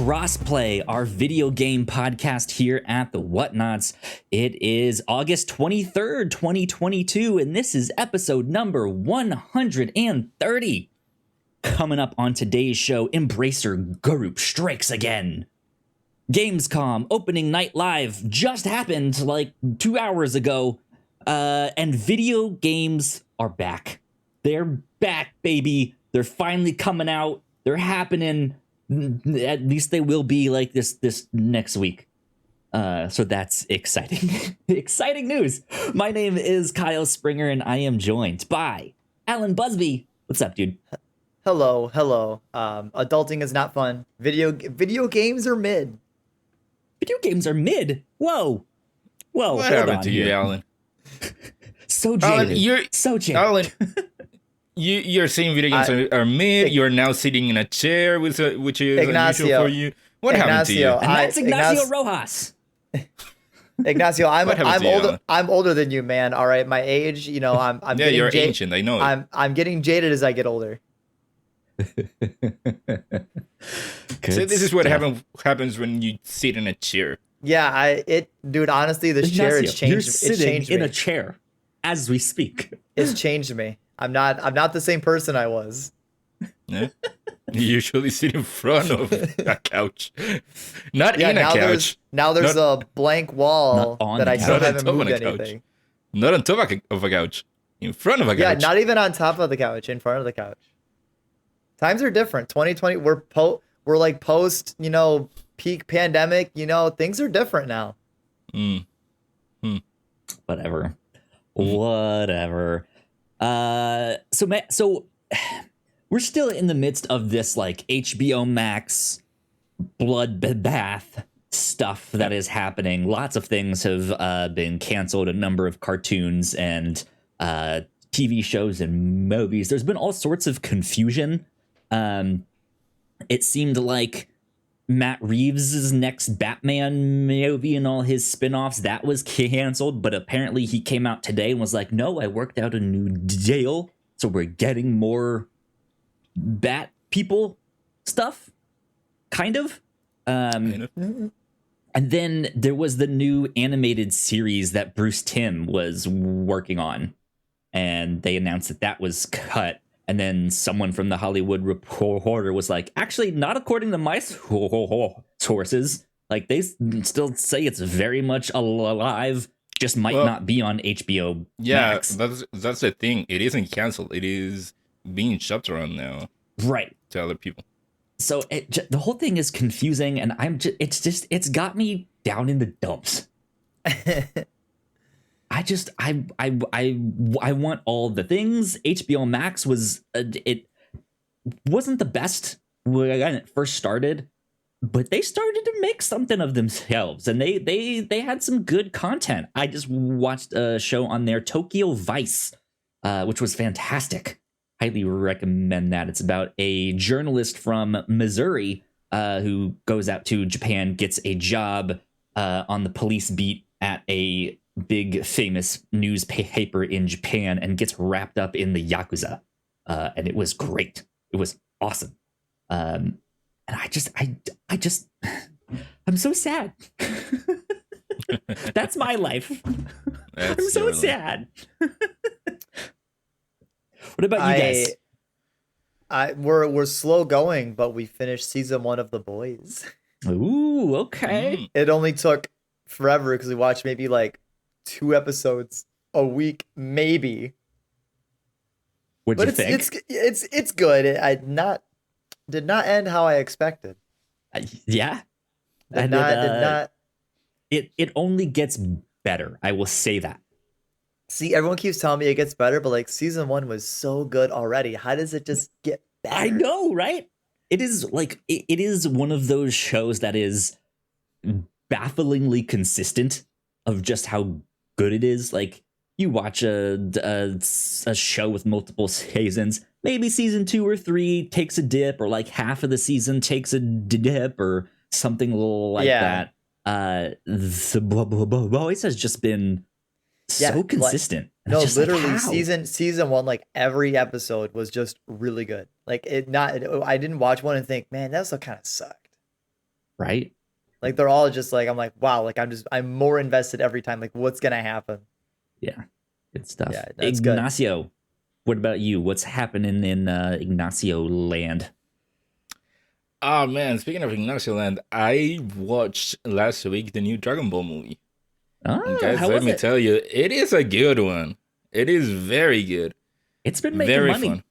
Crossplay, our video game podcast here at the Whatnauts. It is August 23rd, 2022, and this is episode number 130. Coming up on today's show, Embracer Group strikes again. Gamescom opening night live just happened like 2 hours ago, and video games are back. They're back, baby. They're finally coming out. They're happening. At least they will be like this next week. So that's exciting. Exciting news. My name is Kyle Springer, and I am joined by Alan Busby. What's up, dude? Hello. Adulting is not fun. Video games are mid. Video games are mid. Whoa. What happened to you, Alan? So jaded. So jaded. Alan, you're saying video games are mid. You're now sitting in a chair, which is unusual for you. What happened to you? And that's Ignacio Rojas. Ignacio, I'm older than you, man. All right, my age. You know, I'm yeah, you're ancient. I know. I'm getting jaded as I get older. So this is what happens when you sit in a chair. Yeah, dude. Honestly, this chair has changed. You're sitting in a chair as we speak. It's changed me. I'm not the same person I was. Yeah? You usually sit in front of a couch, not in a couch. Now there's a blank wall that I still haven't moved anything. Not on top of a couch, in front of a couch. Yeah, not even on top of the couch, in front of the couch. Times are different. 2020, we're like post, peak pandemic. Things are different now. Whatever. So we're still in the midst of this like HBO Max bloodbath stuff that is happening. Lots of things have been canceled. A number of cartoons and TV shows and movies. There's been all sorts of confusion. It seemed like Matt Reeves' next Batman movie and all his spin-offs, that was canceled, but apparently he came out today and was like, no, I worked out a new deal, so we're getting more Bat people stuff, kind of. And then there was the new animated series that Bruce Timm was working on, and they announced that was cut. And then someone from the Hollywood Reporter was like, actually, not according to my sources. Like, they still say it's very much alive, just might not be on HBO Max. That's the thing. It isn't canceled. It is being shopped around now. Right. To other people. So the whole thing is confusing, and it's got me down in the dumps. I want all the things. HBO Max was it wasn't the best when it first started, but they started to make something of themselves, and they had some good content. I just watched a show on there, Tokyo Vice, which was fantastic. Highly recommend that. It's about a journalist from Missouri who goes out to Japan, gets a job on the police beat at a big famous newspaper in Japan and gets wrapped up in the Yakuza. And it was great. It was awesome. And I'm so sad. That's my life. I'm so sad. What about you guys? We're slow going, but we finished season 1 of The Boys. Ooh, okay. It only took forever because we watched maybe like 2 episodes a week, maybe. What'd you think? It's good. It did not end how I expected. Yeah, did not. It only gets better. I will say that. See, everyone keeps telling me it gets better, but like season 1 was so good already. How does it just get better? I know, right? It is like it is one of those shows that is bafflingly consistent of just how good it is. Like, you watch a show with multiple seasons, maybe season 2 or 3 takes a dip, or like half of the season takes a dip, or something like that. The Boys has just been so consistent. No, literally season 1, like every episode was just really good. Like I didn't watch one and think, man, that also kind of sucked. Right? Like they're all just like, I'm like, wow, like I'm more invested every time. Like what's gonna happen? Yeah. Good stuff. Yeah, that's Ignacio, what about you? What's happening in Ignacio land? Oh man, speaking of Ignacio Land, I watched last week the new Dragon Ball movie. And Oh, guys, how let was me it? tell you, it is a good one. It is very good. It's been making Very money. fun.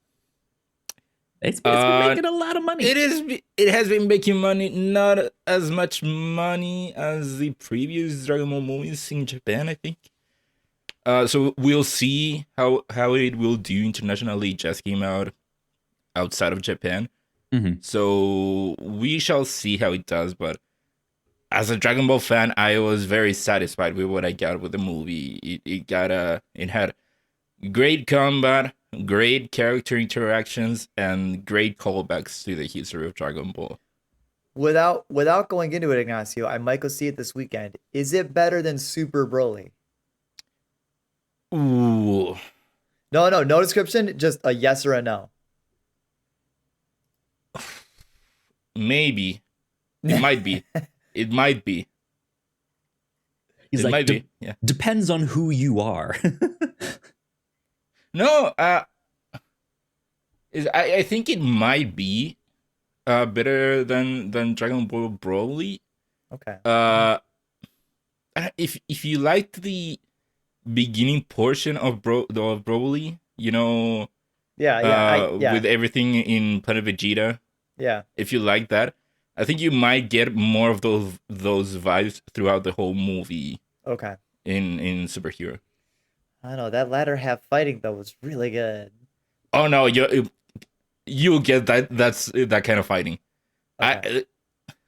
It's been making a lot of money. It has been making money, not as much money as the previous Dragon Ball movies in Japan, I think. So we'll see how it will do internationally. It just came out outside of Japan. Mm-hmm. So we shall see how it does, but as a Dragon Ball fan, I was very satisfied with what I got with the movie. It had great combat, great character interactions, and great callbacks to the history of Dragon Ball. Without going into it, Ignacio, I might go see it this weekend. Is it better than Super Broly? Ooh. No description, just a yes or a no. Maybe. It might be. It might be. He's it like, might be. Yeah. Depends on who you are. No, I think it might be better than Dragon Ball Broly. Okay. If you liked the beginning portion of Broly, you know, Yeah. with everything in Planet Vegeta. Yeah. If you like that, I think you might get more of those vibes throughout the whole movie. Okay. In Superhero. I don't know, that latter half fighting though was really good. Oh no, you'll get that. That's that kind of fighting. Okay.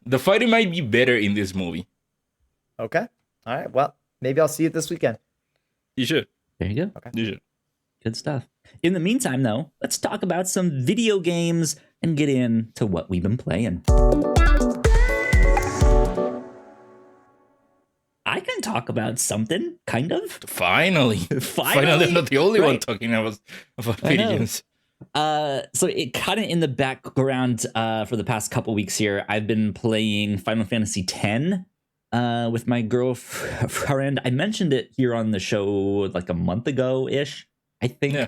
The fighting might be better in this movie. Okay. All right. Well, maybe I'll see it this weekend. You should. There you go. Okay. You should. Good stuff. In the meantime, though, let's talk about some video games and get into what we've been playing. I can talk about something, kind of. Finally, I'm not the only one talking about video games. So it kind of in the background for the past couple weeks here, I've been playing Final Fantasy X with my girlfriend. I mentioned it here on the show like a month ago-ish, I think. Yeah.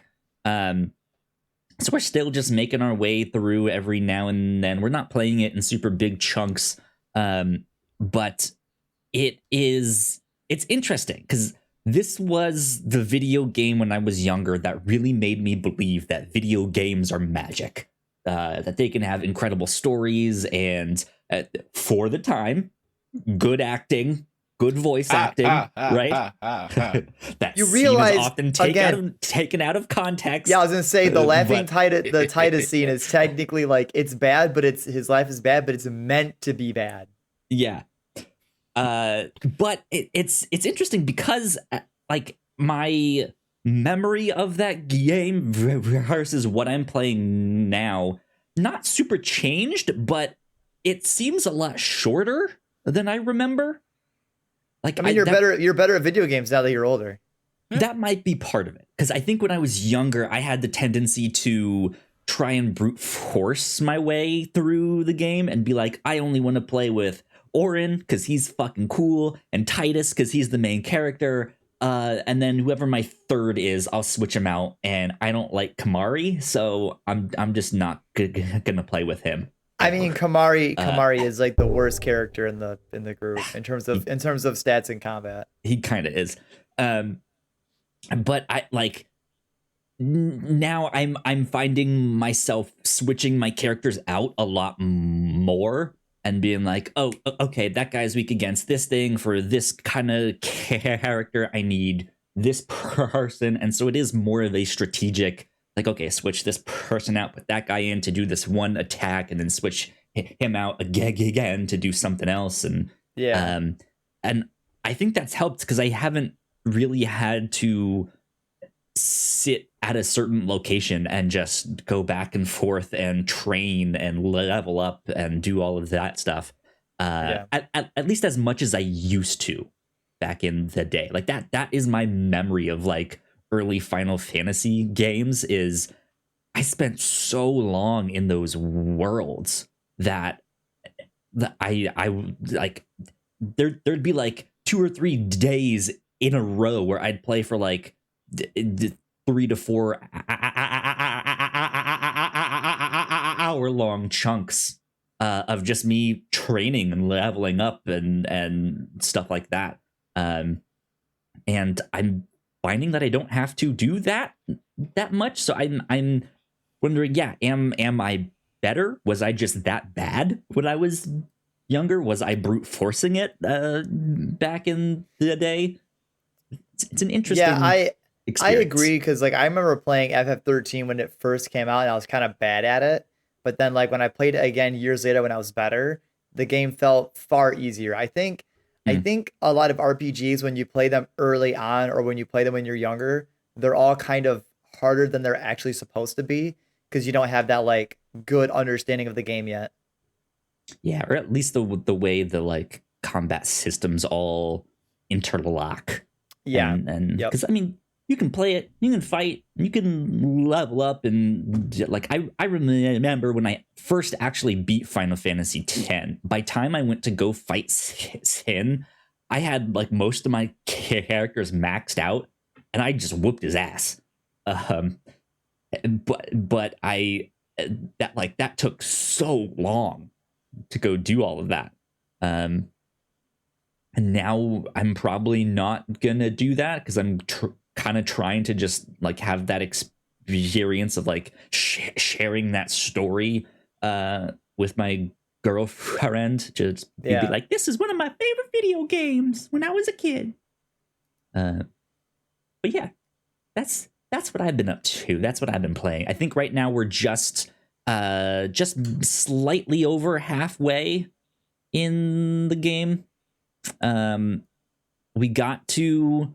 So we're still just making our way through every now and then. We're not playing it in super big chunks, but it's interesting because this was the video game when I was younger that really made me believe that video games are magic, that they can have incredible stories and for the time, good acting, good voice acting, right? That you realize is often taken out of context. Yeah, I was gonna say the laughing Titus scene is technically like it's bad, but his life is bad, but it's meant to be bad. Yeah. But it's interesting because like my memory of that game versus what I'm playing now, not super changed, but it seems a lot shorter than I remember. Like, I mean, you're better at video games now that you're older. That might be part of it, because I think when I was younger, I had the tendency to try and brute force my way through the game and be like, I only want to play with Orin because he's fucking cool, and Titus because he's the main character, and then whoever my third is, I'll switch him out. And I don't like Kamari, so I'm just not gonna play with him. I mean, Kamari is like the worst character in the group in terms of stats and combat. He kind of is, but I like now I'm finding myself switching my characters out a lot more. And being like, oh, okay, that guy's weak against this thing. For this kind of character, I need this person. And so it is more of a strategic, like, okay, switch this person out, put that guy in to do this one attack, and then switch him out again to do something else. And yeah, and I think that's helped because I haven't really had to sit at a certain location and just go back and forth and train and level up and do all of that stuff. At least as much as I used to back in the day. Like that is my memory of like early Final Fantasy games. Is I spent so long in those worlds that I like there'd be like 2 or 3 days in a row where I'd play for like 3 to 4 hour long chunks of just me training and leveling up and stuff like that. And I'm finding that I don't have to do that much. So I'm wondering, yeah, am I better? Was I just that bad when I was younger? Was I brute forcing it back in the day? It's an interesting. Yeah, I experience. agree, because like I remember playing FF13 when it first came out and I was kind of bad at it. But then like when I played it again years later when I was better, the game felt far easier. I think a lot of RPGs, when you play them early on or when you play them when you're younger, they're all kind of harder than they're actually supposed to be because you don't have that like good understanding of the game yet. Yeah, or at least the way the like combat systems all interlock. Yeah, and because I mean, you can play it, you can fight, you can level up, and like I remember when I first actually beat Final Fantasy X. By time I went to go fight Sin, I had like most of my characters maxed out, and I just whooped his ass. But that took so long to go do all of that. And now I'm probably not gonna do that because I'm kind of trying to just like have that experience of like sharing that story with my girlfriend. Just be like, this is one of my favorite video games when I was a kid. But yeah, that's what I've been up to. That's what I've been playing. I think right now we're just slightly over halfway in the game. We got to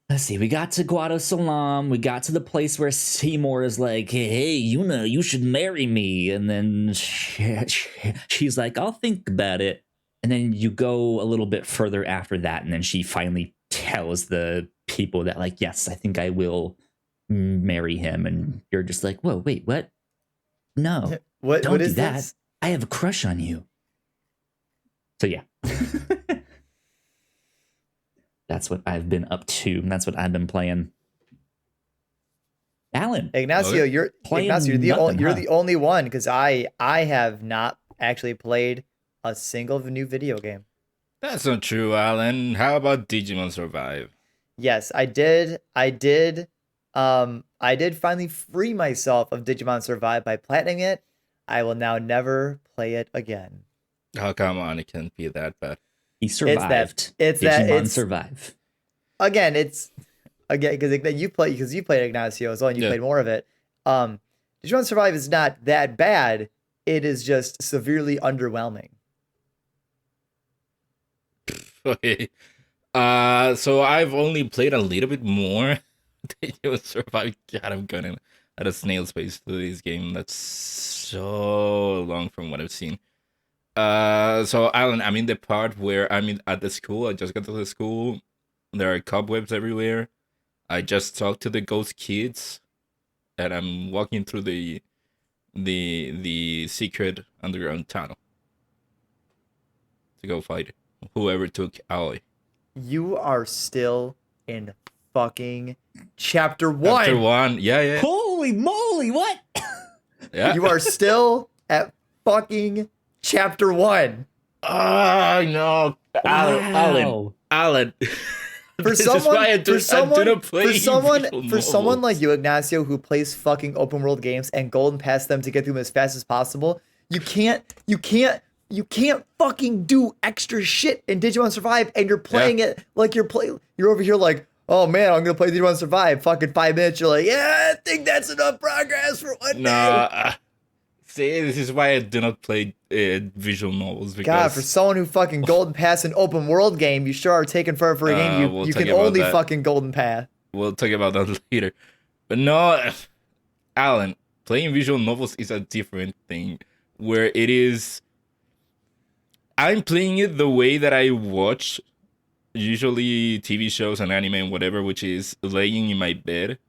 Guado Salam. We got to the place where Seymour is like, hey, Yuna, you should marry me. And then she's like, I'll think about it. And then you go a little bit further after that. And then she finally tells the people that like, yes, I think I will marry him. And you're just like, whoa, wait, what? No, don't do that. This? I have a crush on you. So yeah. That's what I've been up to. And that's what I've been playing. Alan, Ignacio, you're the only one, because I have not actually played a single new video game. That's not true, Alan. How about Digimon Survive? Yes, I did. I did finally free myself of Digimon Survive by platinuming it. I will now never play it again. Oh, come on. It can't be that bad. He survived. It's Digimon Survive. Again, because you played Ignacio as well, and you played more of it. Digimon Survive is not that bad. It is just severely underwhelming. Okay. So I've only played a little bit more. Digimon Survive. God, I'm going at a snail's pace through this game. That's so long from what I've seen. So Alan, I'm in the part where I'm at the school. I just got to the school. There are cobwebs everywhere. I just talked to the ghost kids, and I'm walking through the secret underground tunnel to go fight whoever took Aoi. You are still in fucking chapter 1. Chapter 1, yeah. Holy moly, what? Yeah. You are still at fucking chapter 1. Oh no, Wow. Alan. For someone like you, Ignacio, who plays fucking open world games and golden pass them to get through them as fast as possible, you can't fucking do extra shit in Digimon Survive, and you're playing it like you're over here like, oh man, I'm gonna play Digimon Survive. Fucking 5 minutes, you're like, yeah, I think that's enough progress for one day. See, this is why I do not play visual novels. Because God, for someone who fucking golden pass an open world game, you sure are taking forever for a game. You can only fucking golden pass. We'll talk about that later. But no, Alan, playing visual novels is a different thing. Where it is, I'm playing it the way that I watch usually TV shows and anime and whatever, which is laying in my bed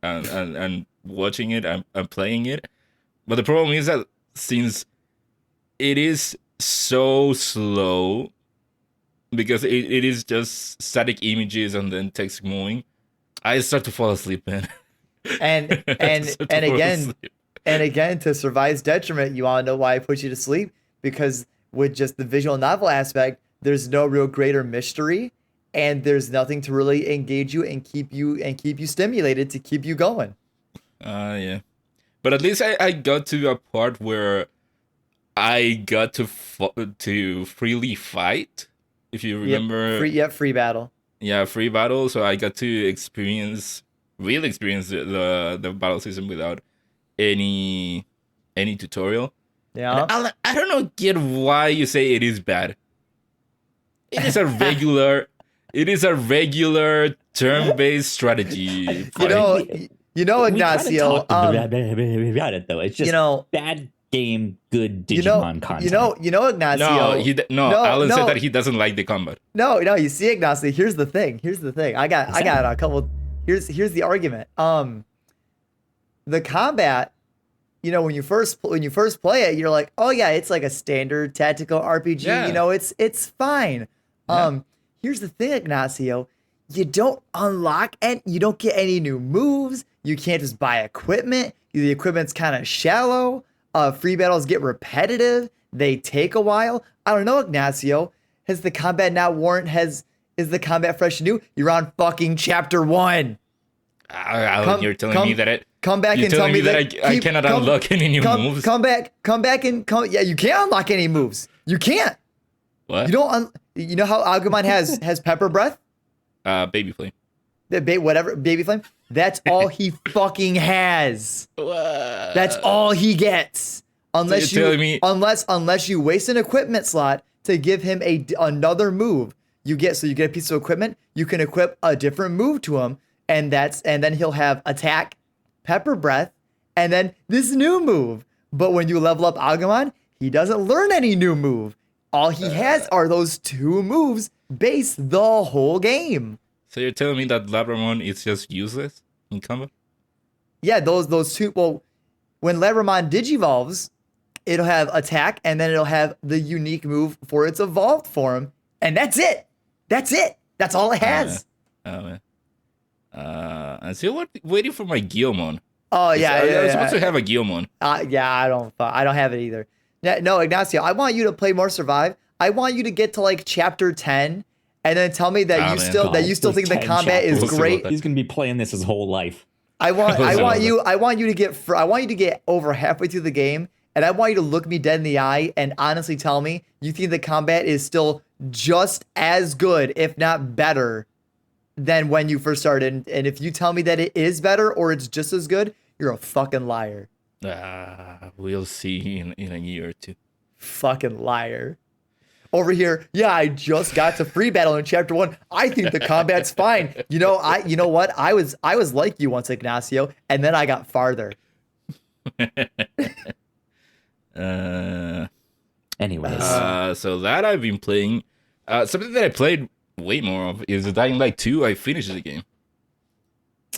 and watching it. I'm playing it. But the problem is that since it is so slow because it is just static images and then text moving. I start to fall asleep, man. And again, to Survive's detriment, you want to know why I put you to sleep? Because with just the visual novel aspect, there's no real greater mystery, and there's nothing to really engage you and keep you stimulated to keep you going. Yeah. But at least I got to a part where I got to freely fight. If you remember, free battle. Yeah, free battle. So I got to really experience the battle system without any tutorial. Yeah. And I don't get why you say it is bad. It is a regular turn-based strategy fight. Ignacio. About it though. It's just bad game, good Digimon content. Ignacio. Alan said that he doesn't like the combat. No. You see, Ignacio. Here's the thing. I got a couple. Here's the argument. The combat. When you first play it, you're like, oh yeah, it's like a standard tactical RPG. Yeah. It's fine. Yeah. Here's the thing, Ignacio. You don't unlock and you don't get any new moves. You can't just buy equipment. The equipment's kind of shallow. Free battles get repetitive. They take a while. I don't know, Ignacio. Is the combat fresh and new? You're on fucking chapter 1. You're telling me that come back and tell me that I cannot unlock any new moves. Come back and yeah, you can't unlock any moves. You can't. What? You don't. You know how Agumon has pepper breath? Baby flame. Baby flame. That's all he fucking has. That's all he gets. Unless you waste an equipment slot to give him another move. You get a piece of equipment. You can equip a different move to him, and then he'll have attack, pepper breath, and then this new move. But when you level up Agumon, he doesn't learn any new move. All he has are those 2 moves base the whole game. So you're telling me that Labramon is just useless in combat? Yeah, those 2. Well, when Labramon digivolves, it'll have attack, and then it'll have the unique move for its evolved form, and that's it. That's all it has. Oh man. I'm still waiting for my Geomon. Oh yeah, I was supposed to have a Geomon. Yeah, I don't have it either. No, Ignacio, I want you to play more Survive. I want you to get to like chapter 10, and then tell me that you still think the combat is great. He's gonna be playing this his whole life. I want you to get over halfway through the game, and I want you to look me dead in the eye and honestly tell me you think the combat is still just as good, if not better, than when you first started. And if you tell me that it is better or it's just as good, you're a fucking liar. We'll see in a year or 2. Fucking liar. Over here, yeah, I just got to free battle in chapter 1. I think the combat's fine. You know what? I was like you once, Ignacio, and then I got farther. Anyways. So that I've been playing. Something that I played way more of is the Dying Light 2. I finished the game.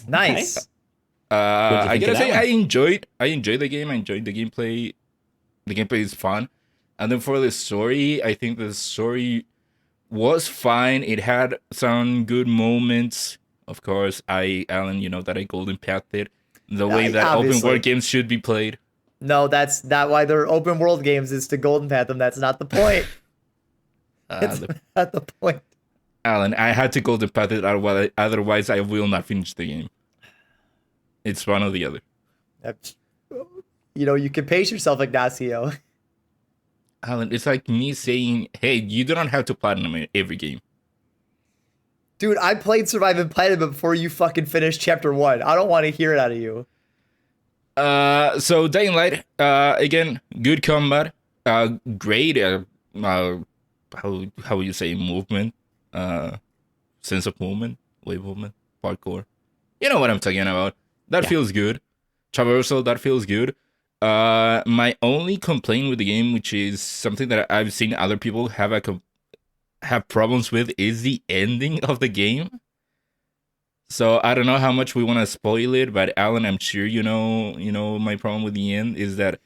Nice. Okay. I gotta say, I enjoyed the game. I enjoyed the gameplay. The gameplay is fun. And then for the story, I think the story was fine. It had some good moments. Of course, Alan, you know that I golden pathed it the way that obviously. open world games should be played. No, that's not why they're open world games, is to golden path them. That's not the point. It's not the point. Alan, I had to golden path it, otherwise I will not finish the game. It's one or the other. You can pace yourself, Ignacio. Alan, it's like me saying, hey, you don't have to platinum every game. Dude, I played Survive and Platinum before you fucking finished chapter 1. I don't want to hear it out of you. So Dying Light, again, good combat, great, how would you say, movement, sense of movement, wave movement, parkour. You know what I'm talking about. That feels good. Traversal, that feels good. My only complaint with the game, which is something that I've seen other people have problems with, is the ending of the game. So I don't know how much we want to spoil it, but Alan, I'm sure you know my problem with the end is that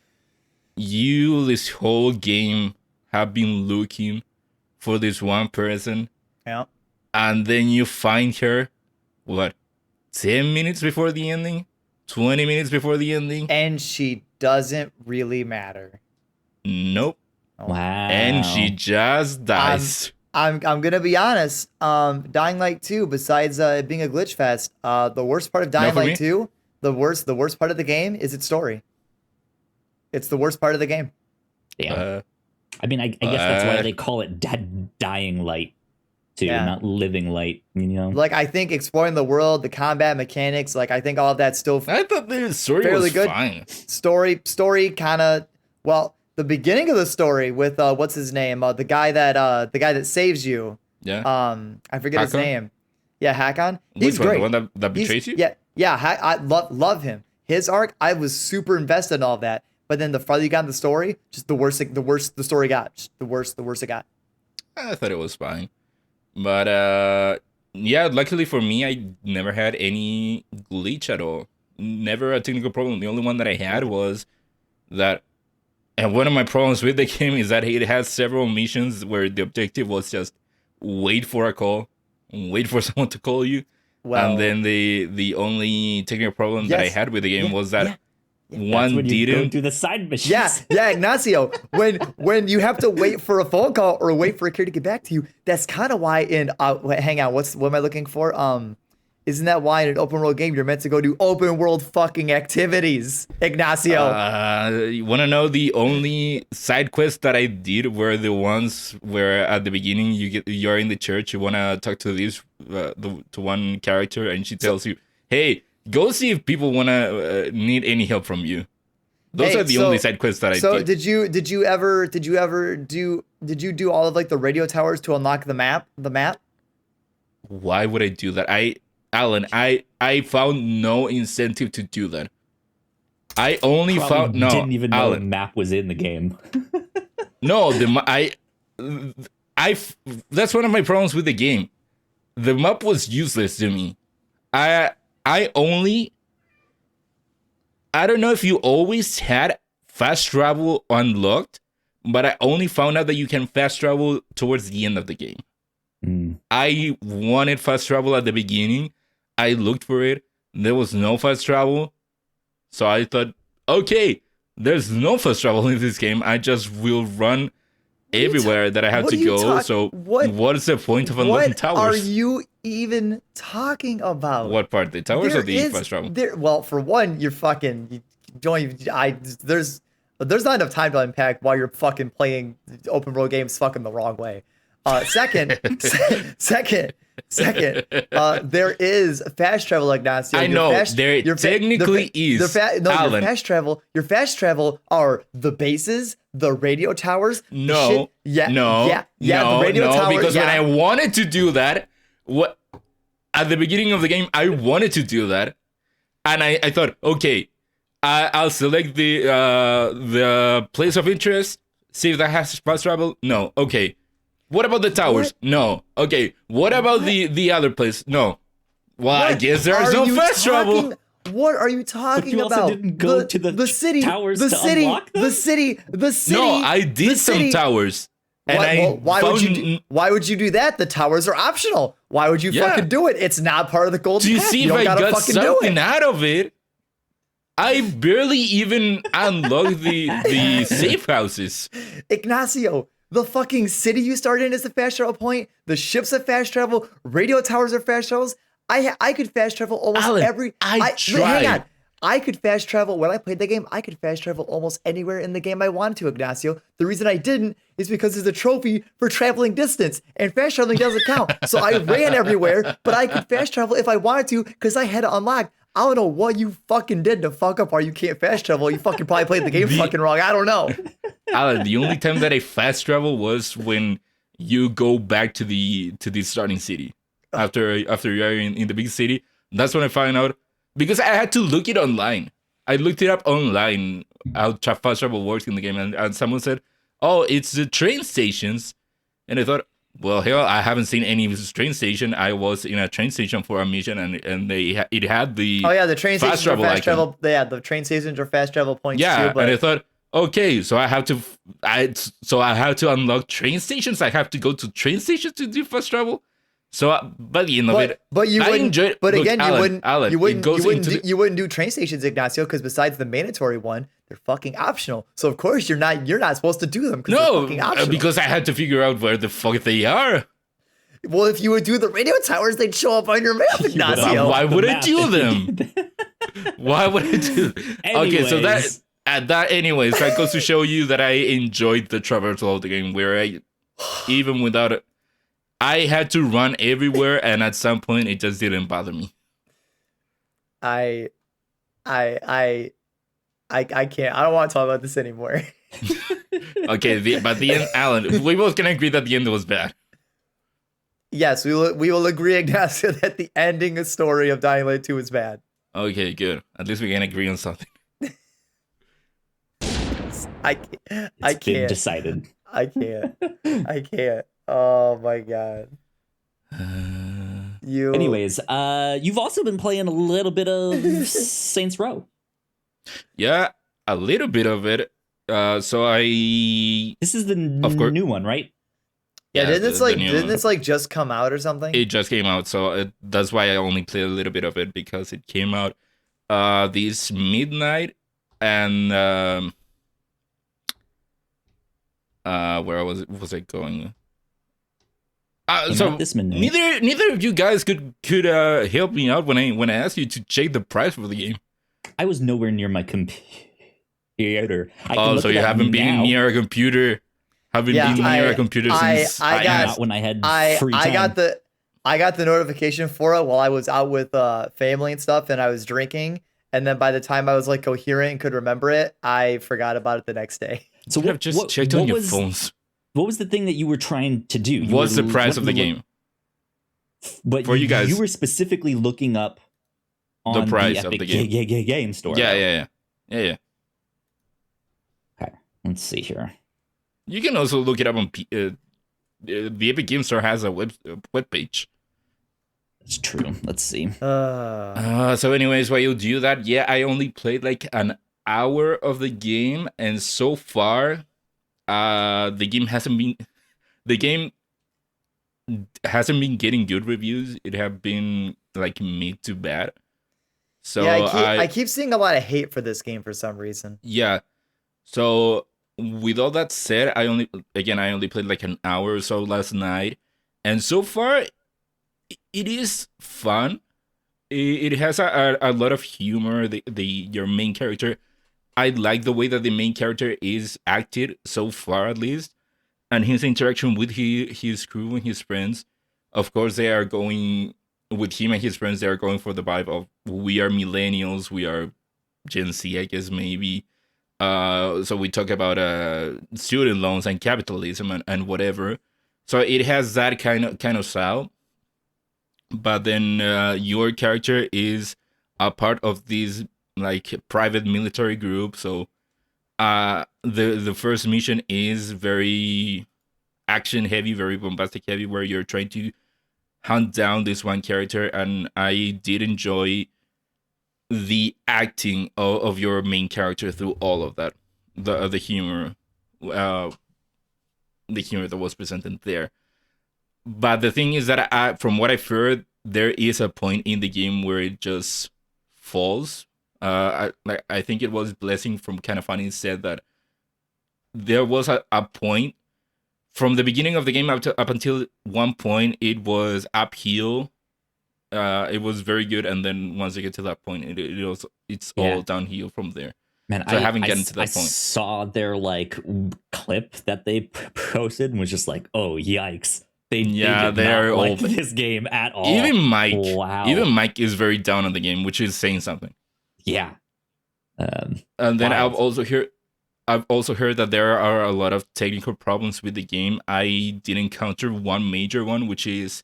this whole game have been looking for this one person, Yeah. and then you find her, what, 10 minutes before the ending? 20 minutes before the ending? And she doesn't really matter. Nope. Wow. And she just dies. I'm gonna be honest. Dying Light 2, besides it being a glitch fest, the worst part of Dying for me. Light 2, the worst part of the game is its story. It's the worst part of the game. Damn. I mean, I guess that's why they call it Dying Light, too, not Living Light. You know, Like, I think exploring the world, the combat mechanics, like, I think all of that's still I thought the story fairly was good. fine. Story kind of, well, the beginning of the story with what's his name, the guy that saves you. Yeah. I forget his Hakon? name. Yeah, Hakon. Which He's one? great. The one that betrays you? Yeah. I love him. His arc, I was super invested in all that. But then the farther you got in the story, just the worse the story got. Just the worse it got. I thought it was fine. But yeah, luckily for me, I never had any glitch at all. Never a technical problem. The only one that I had was that, and one of my problems with the game is that it has several missions where the objective was just wait for a call, wait for someone to call you. Well, And then the only technical problem that I Yes. had with the game was that that's one when you go didn't. through the side missions. yeah, Ignacio. When you have to wait for a phone call or wait for a kid to get back to you, that's kind of why in wait, hang on, what am I looking for? Isn't that why in an open world game you're meant to go do open world fucking activities, Ignacio? You want to know the only side quests that I did were the ones where at the beginning you're in the church, you want to talk to this to one character, and she tells you, "Hey, go see if people want to need any help from you." Those are the only side quests that I did. So did you ever do all of like the radio towers to unlock the map? Why would I do that? Alan, I found no incentive to do that. I only Probably found didn't even know the Alan. map was in the game. No, that's one of my problems with the game. The map was useless to me. I don't know if you always had fast travel unlocked, but I only found out that you can fast travel towards the end of the game. I wanted fast travel at the beginning. I looked for it. There was no fast travel. So I thought, okay, there's no fast travel in this game. I just will run everywhere that I have to go. So what is the point of unlocking towers? What are you even talking about? What part? The towers or the fast travel? Well, for one, you're fucking. You don't even. There's not enough time to unpack why you're fucking playing open world games fucking the wrong way. Second, there is fast travel, Ignacio. I know there technically is. Alan. Your fast travel are the bases, the radio towers. No, the radio tower. Because when I wanted to do that, at the beginning of the game, I wanted to do that, and I thought, okay, I'll select the place of interest, see if that has fast travel. No, okay. What about the towers? What? No. Okay. What about the other place? No. Well, I guess there's no fast travel. What are you talking But you about? also didn't go to the city, towers the to city, unlock them? the city. No, I did some towers. And why would you do that? The towers are optional. Why would you fucking do it? It's not part of the golden to path. see You if don't I gotta got fucking do something it. out of it. I barely even unlocked the safe houses. Ignacio, the fucking city you started in is the fast travel point. The ships are fast travel. Radio towers are fast travels. I could fast travel almost Alan, every. I tried. Hang on. I could fast travel when I played the game. I could fast travel almost anywhere in the game I wanted to, Ignacio. The reason I didn't is because there's a trophy for traveling distance, and fast traveling doesn't count. So I ran everywhere, but I could fast travel if I wanted to because I had it unlocked. I don't know what you fucking did to fuck up or you can't fast travel. You fucking probably played the game fucking wrong. I don't know. Alan, the only time that I fast travel was when you go back to the starting city. After you're in the big city. That's when I found out. Because I had to look it online. I looked it up online, how fast travel works in the game. And someone said, oh, it's the train stations. And I thought, well, hell, I haven't seen any train station. I was in a train station for a mission, and it had the the train fast stations are fast travel. travel. Yeah, the train stations are fast travel points yeah, too. But and I thought, okay, so I have to unlock train stations. I have to go to train stations to do fast travel. So by the end of it, but you I wouldn't. enjoyed. But Look, again, Alan, you wouldn't. it goes into the, You wouldn't do train stations, Ignacio, because besides the mandatory one, they're fucking optional. So of course you're not supposed to do them because they're fucking optional. because I had to figure out where the fuck they are. Well, if you would do the radio towers, they'd show up on your map, Ignacio. Why would I do them? Why would I do? Okay, so anyways, that goes to show you that I enjoyed the traversal of the game, where I, even without it, I had to run everywhere, and at some point, it just didn't bother me. I can't. I don't want to talk about this anymore. Okay, but the end, Alan, we both can agree that the end was bad. Yes, we will agree, Ignacio, that the ending story of Dying Light 2 is bad. Okay, good. At least we can agree on something. I can't. Decided. I can't. Oh my god. Anyways, you've also been playing a little bit of Saints Row. Yeah, a little bit of it. So This is the new one, right? Yeah, didn't this just come out or something? It just came out, so that's why I only played a little bit of it, because it came out this midnight, and where was it going? So this midnight. neither of you guys could help me out when I asked you to check the price for the game. I was nowhere near my computer. So you haven't been near a computer. Haven't been near a computer since not when I had free time. I got the notification for it while I was out with family and stuff, and I was drinking. And then by the time I was like coherent and could remember it, I forgot about it the next day. So you have just checked on your phones. What was the thing that you were trying to do? What's the price of the game? But for you guys, you were specifically looking up on the price of the game. Game store. Yeah. Okay, let's see here. You can also look it up on the Epic Game Store has a web page. That's true. Let's see. So anyways, while you do that, yeah, I only played like an hour of the game, and so far, the game hasn't been getting good reviews. It have been like mid to bad. So yeah, I keep seeing a lot of hate for this game for some reason. Yeah. So with all that said, I only played like an hour or so last night, and so far, it is fun. It has a lot of humor. Your main character, I like the way that the main character is acted so far, at least, and his interaction with his crew and his friends. Of course, they are going with him and his friends. They are going for the vibe of we are millennials, we are Gen Z, I guess maybe. So we talk about student loans and capitalism and whatever. So it has that kind of style. But then your character is a part of this like private military group. So the first mission is very action heavy, very bombastic heavy, where you're trying to hunt down this one character. And I did enjoy the acting of your main character through all of that, the humor, that was presented there. But the thing is that from what I've heard, there is a point in the game where it just falls. I think it was Blessing from Kind of Funny said that there was a point from the beginning of the game up until one point it was uphill. It was very good, and then once you get to that point, it's all downhill from there. Man, so I haven't gotten to that point. I saw their like clip that they posted and was just like, oh yikes! They did not like this game at all. Even Mike is very down on the game, which is saying something. Yeah. And then I've also heard that there are a lot of technical problems with the game. I did encounter one major one, which is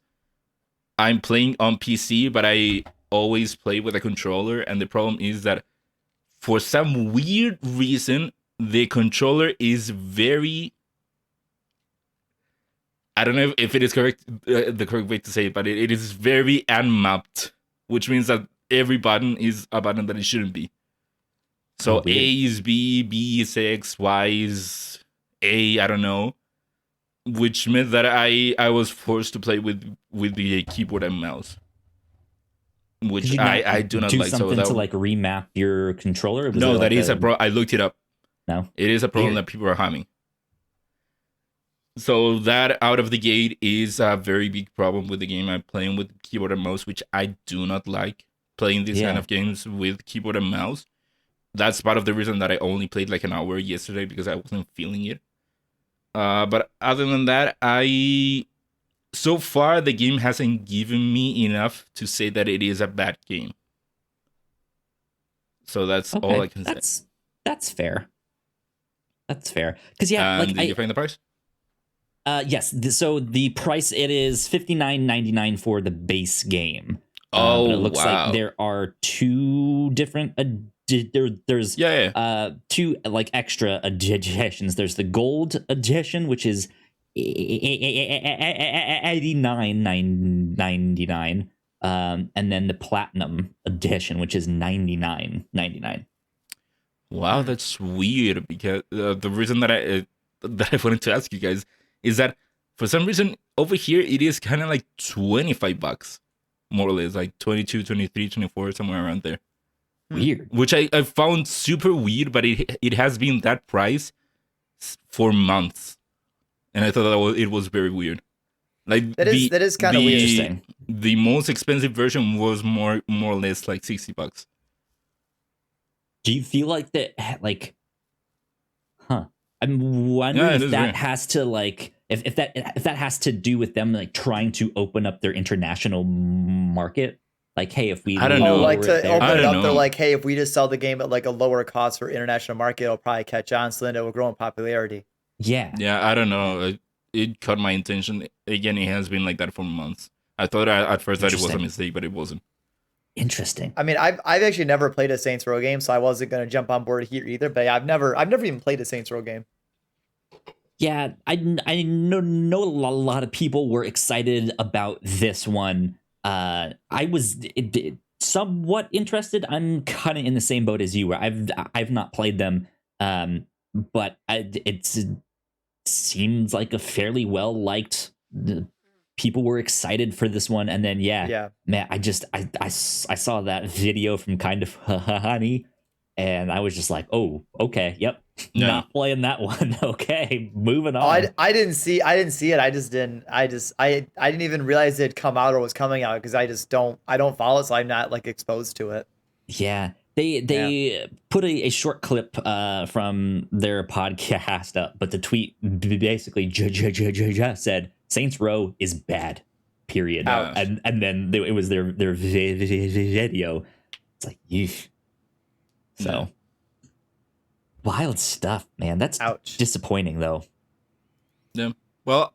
I'm playing on PC, but I always play with a controller, and the problem is that for some weird reason, the controller is very... I don't know if it is correct, the correct way to say it, but it is very unmapped, which means that every button is a button that it shouldn't be. So Oh, weird. A is B, B is X, Y is A, I don't know. Which meant that I was forced to play with the keyboard and mouse. Did Which you not I do not do like. So something that, to like remap your controller? Was no, there, that like, is a pro. I looked it up. No. It is a problem Weird. that people are having. So that out of the gate is a very big problem with the game. I'm playing with keyboard and mouse, which I do not like. Playing these kind Yeah. of games with keyboard and mouse. That's part of the reason that I only played like an hour yesterday, because I wasn't feeling it. But other than that, so far the game hasn't given me enough to say that it is a bad game. So that's all I can say. That's fair. That's fair. Because yeah, And like did you find the price? yes. So the price, it is $59.99 for the base game. Oh, but it looks wow. like there are two different. There's Yeah. two like extra editions. There's the gold edition, which is $89.99, and then the platinum edition, which is $99.99. Wow, that's weird, because the reason that I wanted to ask you guys is that for some reason over here it is kind of like $25, more or less, like 22, 23, 24, somewhere around there. Weird. Which I found super weird, but it has been that price for months, and I thought that it was very weird. Like That is kind of weird. Interesting. The most expensive version was more or less like $60. Do you feel like that? Like, I'm wondering if that has to like if that has to do with them like trying to open up their international market. Like, hey, if we I don't know. Like to open it up, know. they're like, hey, if we just sell the game at like a lower cost for international market, it'll probably catch on, so then it will grow in popularity. Yeah. Yeah, I don't know. It caught my attention. Again, it has been like that for months. I thought at first that it was a mistake, but it wasn't. Interesting. I mean, I've actually never played a Saints Row game, so I wasn't gonna jump on board here either. But I've never even played a Saints Row game. Yeah, I know a lot of people were excited about this one. I was somewhat interested. I'm kind of in the same boat as you, where I've not played them, but it seems like a fairly well liked. People were excited for this one, and then yeah, man, I saw that video from Kind of Honey, and I was just like, oh, okay, yep. No. Not playing that one. Okay, moving on. Oh, I didn't see it. I didn't even realize it had come out or was coming out, because I don't follow it, so I'm not like exposed to it. Yeah, they put a short clip from their podcast up, but the tweet basically just said Saints Row is bad. Period. And then it was their video. It's like, yeesh. So. Yeah. Wild stuff, man. That's disappointing, though. Yeah. Well,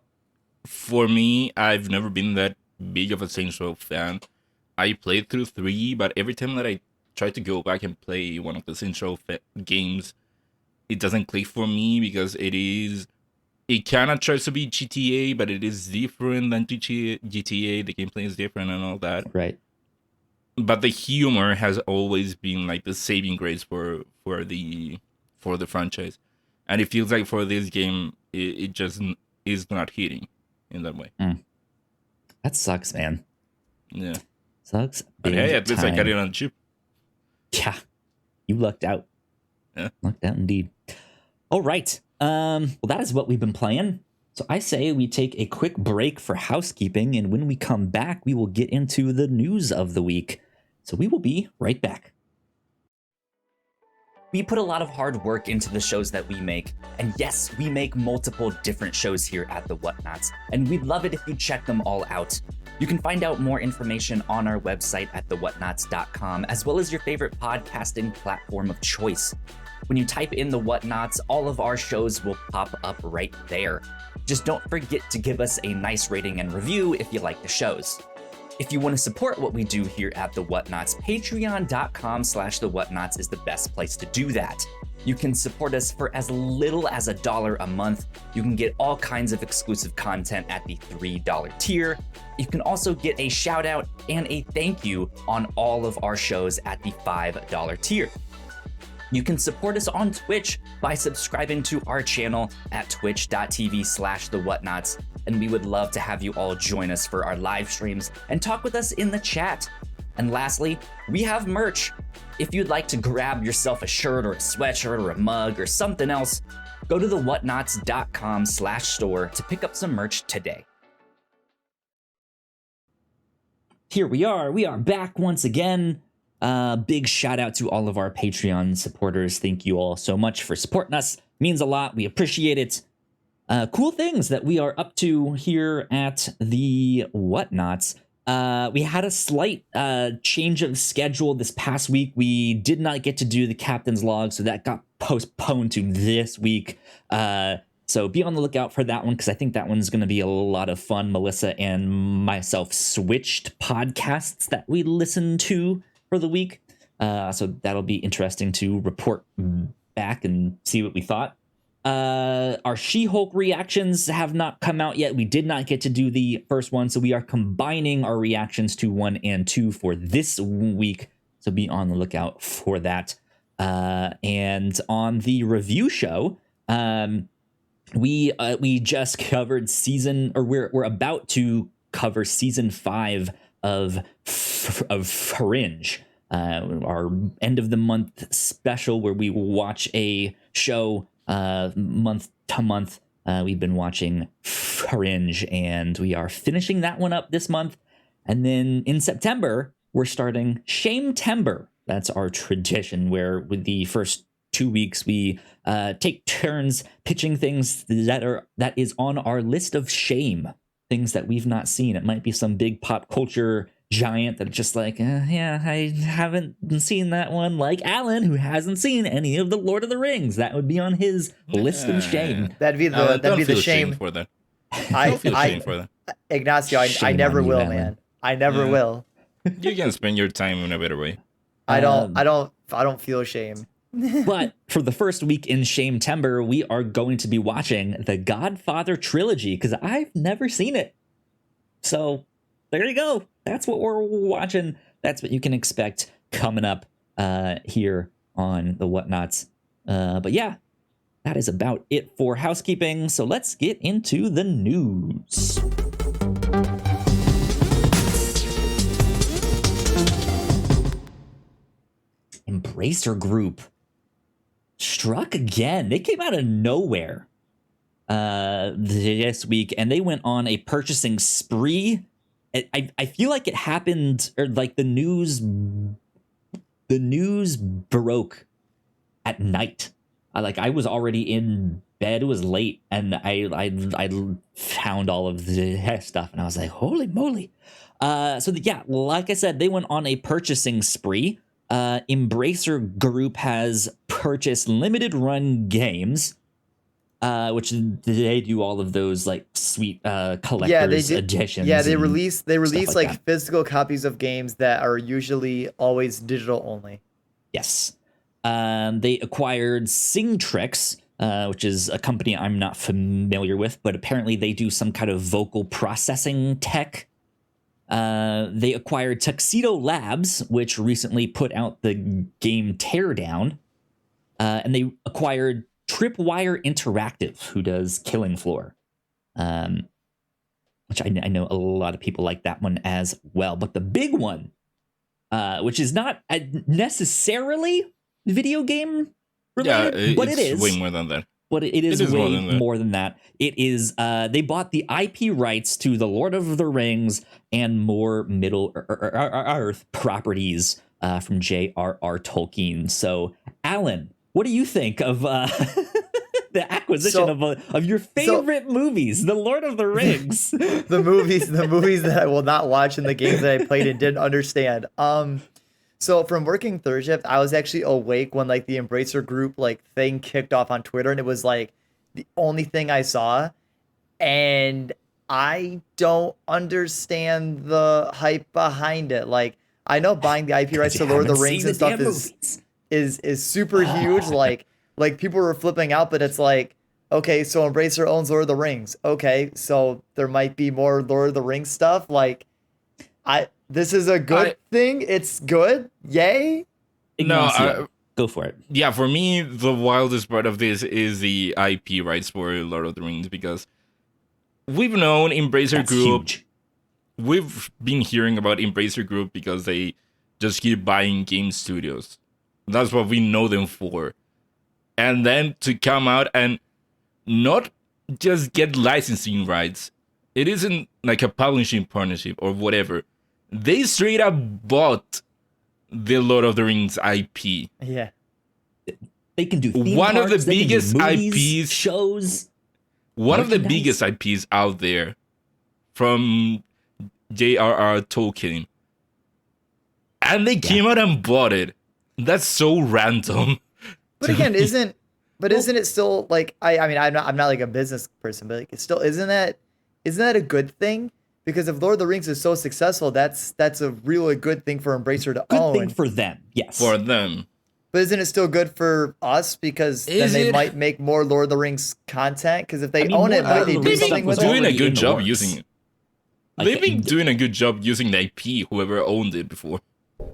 for me, I've never been that big of a Saints Row fan. I played through 3, but every time that I try to go back and play one of the Saints Row games, it doesn't click for me, because it kind of tries to be GTA, but it is different than GTA. The gameplay is different and all that. Right. But the humor has always been like the saving grace for the franchise, and it feels like for this game it just is not hitting in that way. That sucks, man. Yeah, sucks. But hey, at least I got it on chip. Yeah, you lucked out. Yeah, lucked out indeed. All right. Well, that is what we've been playing. So I say we take a quick break for housekeeping, and when we come back, we will get into the news of the week. So we will be right back. We put a lot of hard work into the shows that we make, and yes, we make multiple different shows here at the Whatnauts, and we'd love it if you check them all out. You can find out more information on our website at thewhatnauts.com, as well as your favorite podcasting platform of choice. When you type in the Whatnauts, all of our shows will pop up right there. Just don't forget to give us a nice rating and review if you like the shows. If you want to support what we do here at The Whatnauts, patreon.com/thewhatnauts is the best place to do that. You can support us for as little as $1 a month. You can get all kinds of exclusive content at the $3 tier. You can also get a shout out and a thank you on all of our shows at the $5 tier. You can support us on Twitch by subscribing to our channel at twitch.tv/the Whatnauts, and we would love to have you all join us for our live streams and talk with us in the chat. And lastly, we have merch. If you'd like to grab yourself a shirt or a sweatshirt or a mug or something else, go to thewhatnauts.com/store to pick up some merch today. Here we are back once again. Big shout out to all of our Patreon supporters. Thank you all so much for supporting us. Means a lot. We appreciate it. Cool things that we are up to here at the Whatnauts. We had a slight change of schedule this past week. We did not get to do the captain's log, so that got postponed to this week. So be on the lookout for that one, because I think that one's going to be a lot of fun. Melissa and myself switched podcasts that we listened to for the week. So that'll be interesting to report back and see what we thought. Our She-Hulk reactions have not come out yet. We did not get to do the first one, so we are combining our reactions to 1 and 2 for this week. So be on the lookout for that. And on the review show, we just covered we're about to cover season 5 of Fringe, our end of the month special where we watch a show month to month. We've been watching Fringe, and we are finishing that one up this month. And then in September, we're starting Shame-tember. That's our tradition, where with the first 2 weeks we take turns pitching things that is on our list of shame, things that we've not seen. It might be some big pop culture giant that just like, yeah, I haven't seen that one, like Alan, who hasn't seen any of the Lord of the Rings. That would be on his list of shame. That'd be the shame for that. I feel shame for that. Ignacio, I never will, man. I never will. You can spend your time in a better way. I don't feel shame. But for the first week in Shame-tember, we are going to be watching the Godfather trilogy, because I've never seen it. So there you go. That's what we're watching. That's what you can expect coming up here on the Whatnauts. But yeah, that is about it for housekeeping. So let's get into the news. Embracer Group struck again. They came out of nowhere this week, and they went on a purchasing spree. I feel like it happened, or like the news broke at night. I was already in bed. It was late, and I found all of the stuff, and I was like, holy moly. Like I said, they went on a purchasing spree. Embracer Group has purchased limited run games, which they do all of those like sweet collector's editions. Yeah, they release like physical copies of games that are usually always digital only. Yes. They acquired Singtrix, which is a company I'm not familiar with, but apparently they do some kind of vocal processing tech. They acquired Tuxedo Labs, which recently put out the game Teardown. And they acquired Tripwire Interactive, who does Killing Floor, which I know a lot of people like that one as well. But the big one, which is not necessarily video game related, but it is way more than that. But it is way more than that. It is. They bought the IP rights to the Lord of the Rings and more Middle Earth properties from J.R.R. Tolkien. So, Alan, what do you think of the acquisition of your favorite movies, the Lord of the Rings? the movies that I will not watch and the games that I played and didn't understand. So from working third shift, I was actually awake when like the Embracer Group like thing kicked off on Twitter, and it was like the only thing I saw, and I don't understand the hype behind it. Like, I know buying the IP rights to Lord of the Rings and stuff is super huge. Like people were flipping out, but it's like, okay, so Embracer owns Lord of the Rings. Okay, so there might be more Lord of the Rings stuff. Like, this is a good thing. It's good. Yay. No, Go for it. Yeah, for me, the wildest part of this is the IP rights for Lord of the Rings, because we've known Embracer That's Group. huge. We've been hearing about Embracer Group because they just keep buying game studios. That's what we know them for. And then to come out and not just get licensing rights. It isn't like a publishing partnership or whatever. They straight up bought the Lord of the Rings IP. Yeah. They can do theme One of the parks, they can do biggest movies, IPs shows. One of the Merchandise. biggest IPs out there from J.R.R. Tolkien. And they came out and bought it. That's so random. But again, isn't it still like I mean I'm not like a business person, but like it's still isn't that a good thing? Because if Lord of the Rings is so successful, that's a really good thing for Embracer to Good own. thing for them, yes. For them. But isn't it still good for us? Because then Is they it? might make more Lord of the Rings content. Because if they I mean, own it, more might Lord they of the do Rings something stuff with was it? Doing a already in good the job works. using it. Like, They've been doing a good job using the IP, whoever owned it before.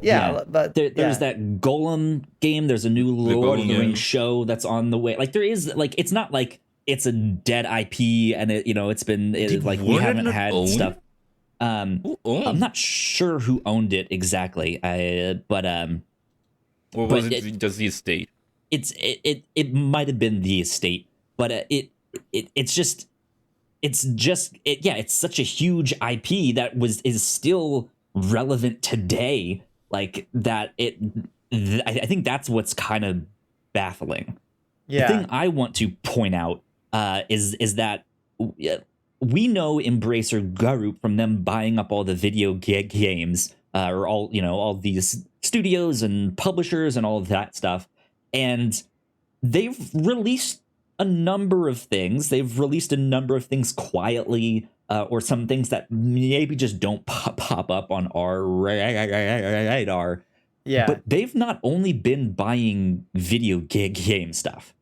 Yeah, but there's yeah. that Golem game. There's a new Lord of Golem the Rings game. show that's on the way. Like there is, like it's not like it's a dead IP, and it's been Did like we Warner haven't not had own stuff. it? Who owned? I'm not sure who owned it exactly. But Or was but it just the estate? it might have been the estate, but it's such a huge IP that is still relevant today. Like that, I think that's what's kind of baffling. Yeah. The thing I want to point out is that we know Embracer Group from them buying up all the video games, or all these studios and publishers and all of that stuff, and they've released a number of things. They've released a number of things quietly, or some things that maybe just don't pop up on our radar. Yeah. But they've not only been buying video game stuff.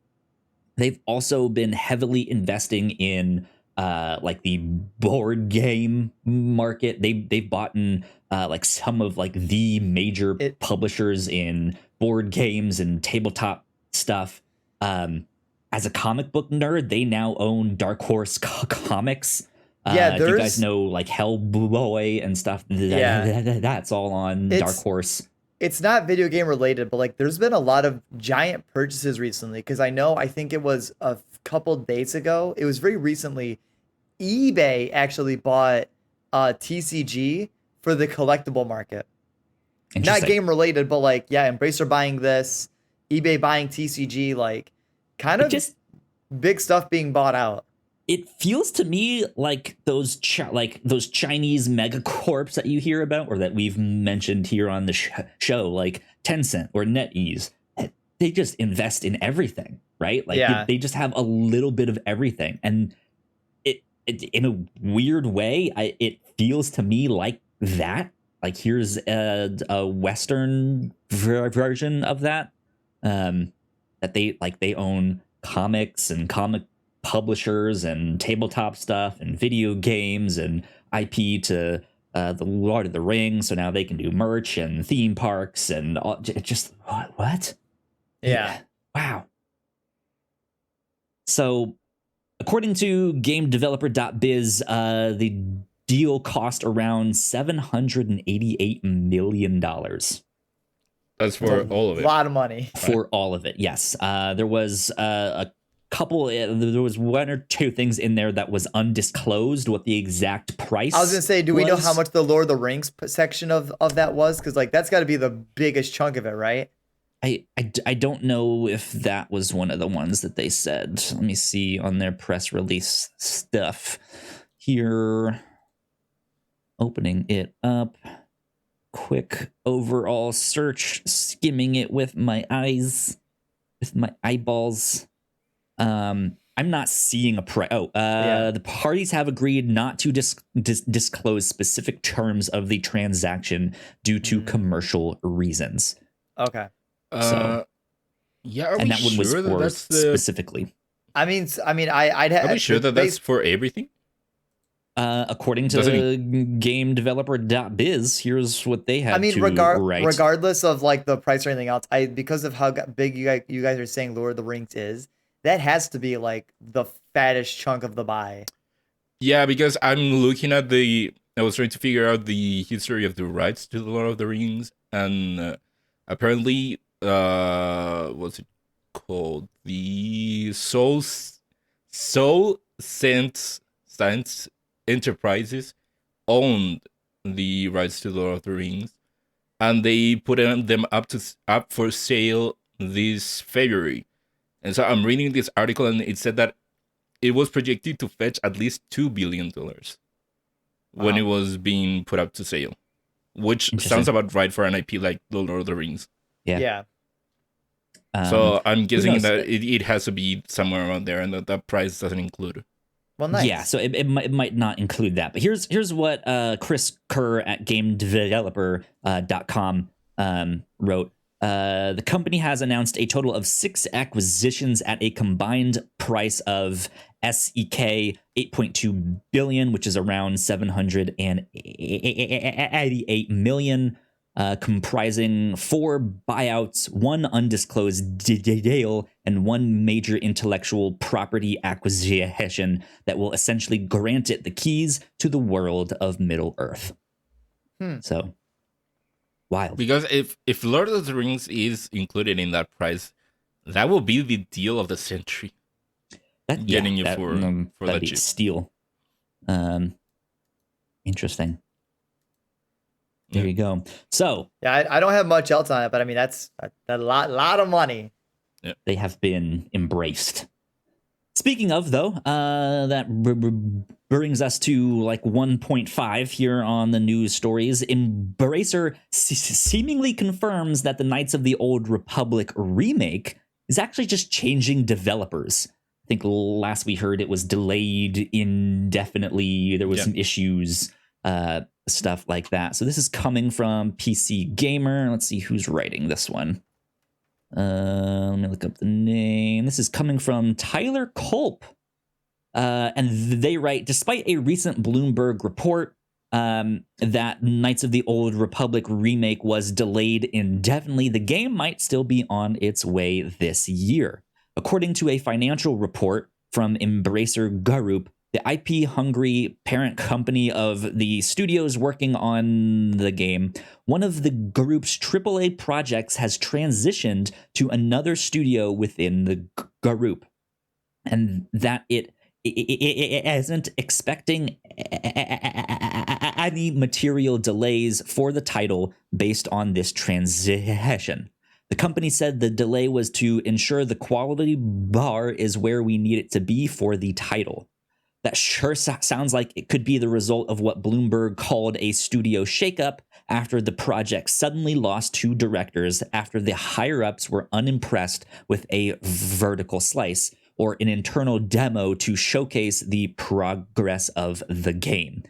They've also been heavily investing in like the board game market. They've bought in like some of like the major publishers in board games and tabletop stuff. As a comic book nerd, they now own Dark Horse Comics. Yeah, if you guys know like Hellboy and stuff, that's all on Dark Horse. It's not video game related, but like there's been a lot of giant purchases recently. Because I think it was a couple days ago. It was very recently. eBay actually bought TCG for the collectible market. Not game related, but like Embracer buying this, eBay buying TCG, like kind of just big stuff being bought out. It feels to me like those Chinese megacorps that you hear about, or that we've mentioned here on the show, like Tencent or NetEase. They just invest in everything, right? Like they just have a little bit of everything, and it in a weird way, it feels to me like that. Like here's a Western version of that. That they own comics and comic publishers and tabletop stuff and video games and IP to the Lord of the Rings, so now they can do merch and theme parks and all, just what? Yeah. Wow. So, according to GameDeveloper.biz, the deal cost around $788 million. That's for all of it. A lot of money. For all of it, yes. There was a couple, there was one or two things in there that was undisclosed what the exact price I was gonna say, do we know how much the Lord of the Rings section of that was? Because like that's got to be the biggest chunk of it, right? I don't know if that was one of the ones that they said. Let me see on their press release stuff here. Opening it up. Quick overall search, skimming it with my eyes, with my eyeballs. I'm not seeing a price. The parties have agreed not to disclose specific terms of the transaction due to commercial reasons. Okay. So, and that one was for specifically. I'd have. Are we sure that that's for everything? According to GameDeveloper.biz, here's what they had I mean, to write. regardless of like the price or anything else, because of how big you guys are saying Lord of the Rings is, that has to be like the fattest chunk of the buy. Yeah, because I was trying to figure out the history of the rights to the Lord of the Rings, and apparently, what's it called? The Soul Sense Science Enterprises owned the rights to the Lord of the Rings, and they put them up for sale this February. And so I'm reading this article, and it said that it was projected to fetch at least $2 billion when it was being put up to sale, which sounds about right for an IP like The Lord of the Rings. Yeah. So I'm guessing that it has to be somewhere around there, and that price doesn't include. Well, nice. Yeah, so it might not include that. But here's what Chris Kerr at GameDeveloper.com wrote. The company has announced a total of 6 acquisitions at a combined price of SEK 8.2 billion, which is around 788 million, comprising 4 buyouts, 1 undisclosed deal, and 1 major intellectual property acquisition that will essentially grant it the keys to the world of Middle-earth. So, wild. Because if Lord of the Rings is included in that price, that will be the deal of the century. Getting you for that'd be cheap. steal. Interesting. There you go. So yeah, I don't have much else on it, but I mean that's a lot of money. They have been embraced. Speaking of, though, that brings us to like 1.5 here on the news stories. Embracer seemingly confirms that the Knights of the Old Republic remake is actually just changing developers. I think last we heard it was delayed indefinitely. There was some issues, stuff like that. So this is coming from PC Gamer. Let's see who's writing this one. Let me look up the name. This is coming from Tyler Culp. And they write, despite a recent Bloomberg report that Knights of the Old Republic remake was delayed indefinitely, the game might still be on its way this year. According to a financial report from Embracer Group, the IP-hungry parent company of the studios working on the game, one of the group's AAA projects has transitioned to another studio within the group, and that it isn't expecting any material delays for the title based on this transition. The company said the delay was to ensure the quality bar is where we need it to be for the title. That sure sounds like it could be the result of what Bloomberg called a studio shakeup after the project suddenly lost 2 directors after the higher-ups were unimpressed with a vertical slice or an internal demo to showcase the progress of the game.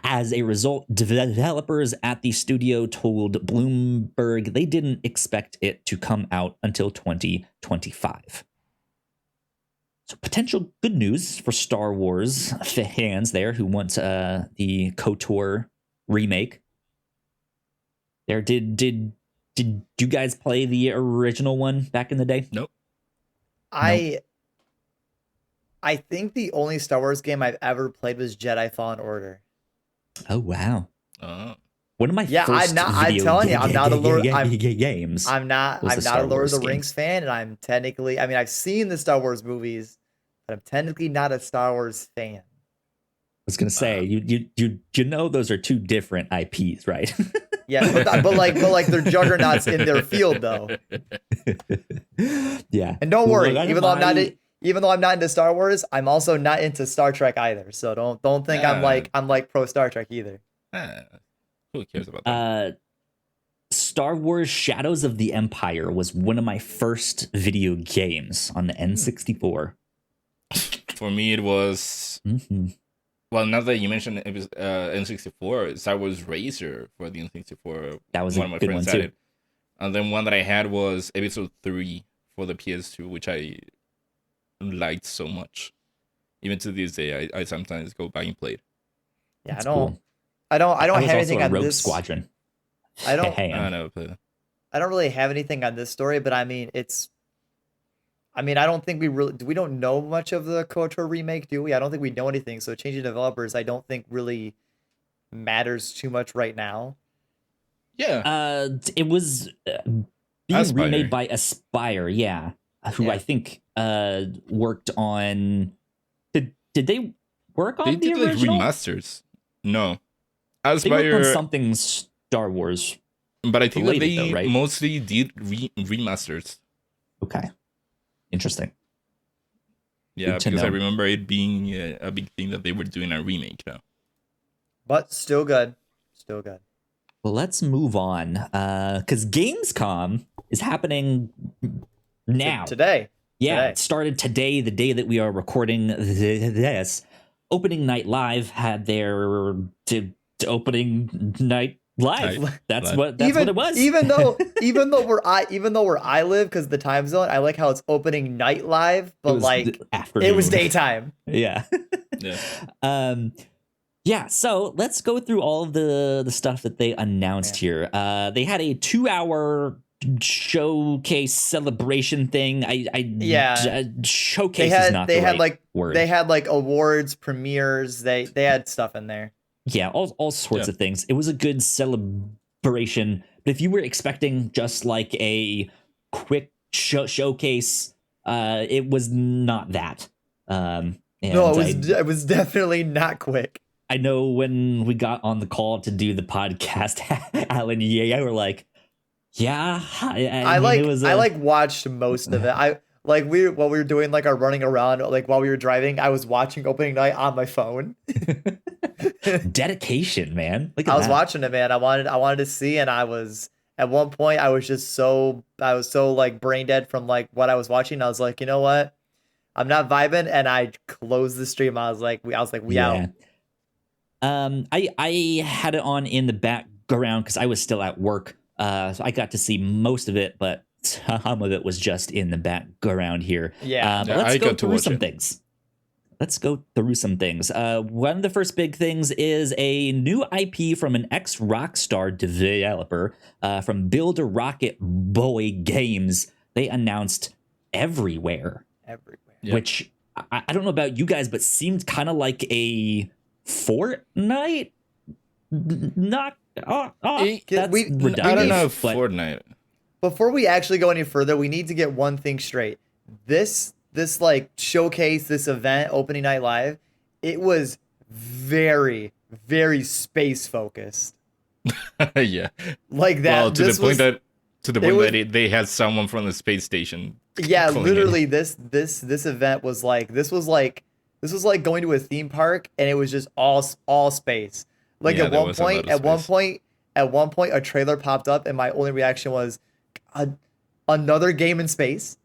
As a result, developers at the studio told Bloomberg they didn't expect it to come out until 2025. So potential good news for Star Wars fans there who want the KOTOR remake. There, did you guys play the original one back in the day? Nope. I think the only Star Wars game I've ever played was Jedi Fallen Order. Oh wow! One of my first I'm telling you, I'm not a Lord. Games. I'm not a Lord of the Rings fan, and I'm technically. I mean, I've seen the Star Wars movies, but I'm technically not a Star Wars fan. I was gonna say you know those are 2 different IPs, right? Yeah, but like they're juggernauts in their field, though. Yeah, and don't worry, even though I'm not into Star Wars, I'm also not into Star Trek either. So don't think I'm like pro Star Trek either. Who cares about that? Star Wars Shadows of the Empire was one of my first video games on the N64. For me, it was. Well, now that you mentioned it was N64, Star Wars Racer for the N64. That was one of my good friends one had too. it. And then one that I had was Episode 3 for the PS2, which I liked so much. even to this day, I sometimes go back and play it. Yeah, That's I don't. cool. I don't. I don't was have also anything a on Rogue this. Squadron. I don't. I never played it. I don't really have anything on this story, but I mean, it's. I mean, I don't think we don't know much of the KOTOR remake, do we? I don't think we know anything. So changing developers, I don't think really matters too much right now. Yeah. It was being Aspire. remade by Aspire, yeah, who Yeah. I think worked on. Did they work on They the did like original? remasters. No. They worked on Aspire, something Star Wars. but I think that related, they though, right? mostly did remasters. Okay, interesting. Yeah, Good to because I know. remember it being a big thing that they were doing a remake now. But still good. Still good. Well, let's move on because Gamescom is happening now. Today. Yeah, Today. it started today, the day that we are recording this. Opening Night Live had their opening night live. That's what it was. Even though where I live, because the time zone, I like how it's opening night live, but like afternoon. it was daytime. Yeah. Yeah. Yeah, so let's go through all of the stuff that they announced here. They had a 2-hour showcase celebration thing. Showcase is not the right word. They had like awards, premieres. They had stuff in there. Yeah, all sorts of things. It was a good celebration. But if you were expecting just like a quick showcase, it was not that. No, it was definitely not quick. I know when we got on the call to do the podcast, Alan, you were like, yeah, I watched most of it. While we were doing like our running around, like while we were driving, I was watching opening night on my phone. Dedication, man. I was watching it, man. I wanted to see, and I was at one point I was so like brain dead from like what I was watching. I was like, you know what? I'm not vibing, and I closed the stream. I was like, we out. I had it on in the background because I was still at work. So I got to see most of it, but some of it was just in the background here. Yeah. But let's go through some things. Let's go through some things. One of the first big things is a new IP from an ex-Rockstar developer from Build a Rocket Boy Games. They announced Everywhere. Yep. Which I don't know about you guys, but seemed kind of like a Fortnite. Not that's redundant. I don't know if Fortnite. Before we actually go any further, we need to get one thing straight. This like showcase, this event, opening night live, it was very, very space focused. Yeah. Like that. Well, to the point that they had someone from the space station. Yeah, literally this event was like this was like going to a theme park, and it was just all space. Like at one point a trailer popped up, and my only reaction was another game in space.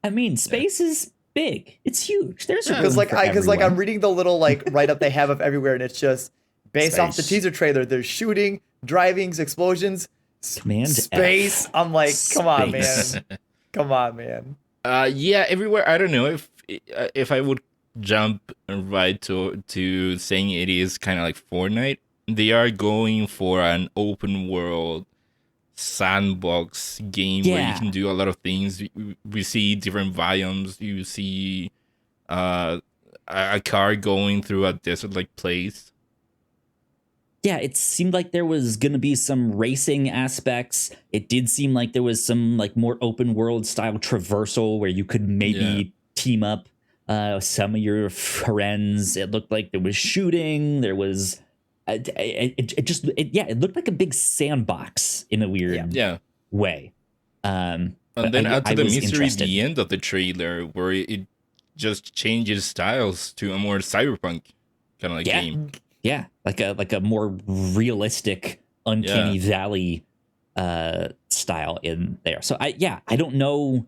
I mean, space is big. It's huge. There's because I'm reading the little like write up they have of Everywhere, and it's just based off the teaser trailer. There's shooting, drivings, explosions, space. I'm like, come on, man. Come on, man. Yeah, Everywhere. I don't know if I would jump right to saying it is kind of like Fortnite. They are going for an open world sandbox game where you can do a lot of things. We see different biomes. You see a car going through a desert-like place. Yeah, it seemed like there was going to be some racing aspects. It did seem like there was some like more open world style traversal where you could maybe team up some of your friends. It looked like there was shooting. There was it looked like a big sandbox in a weird way. And then add to the mystery the end of the trailer where it just changes styles to a more cyberpunk kind of like game. Yeah, like a more realistic Uncanny Valley style in there. So I don't know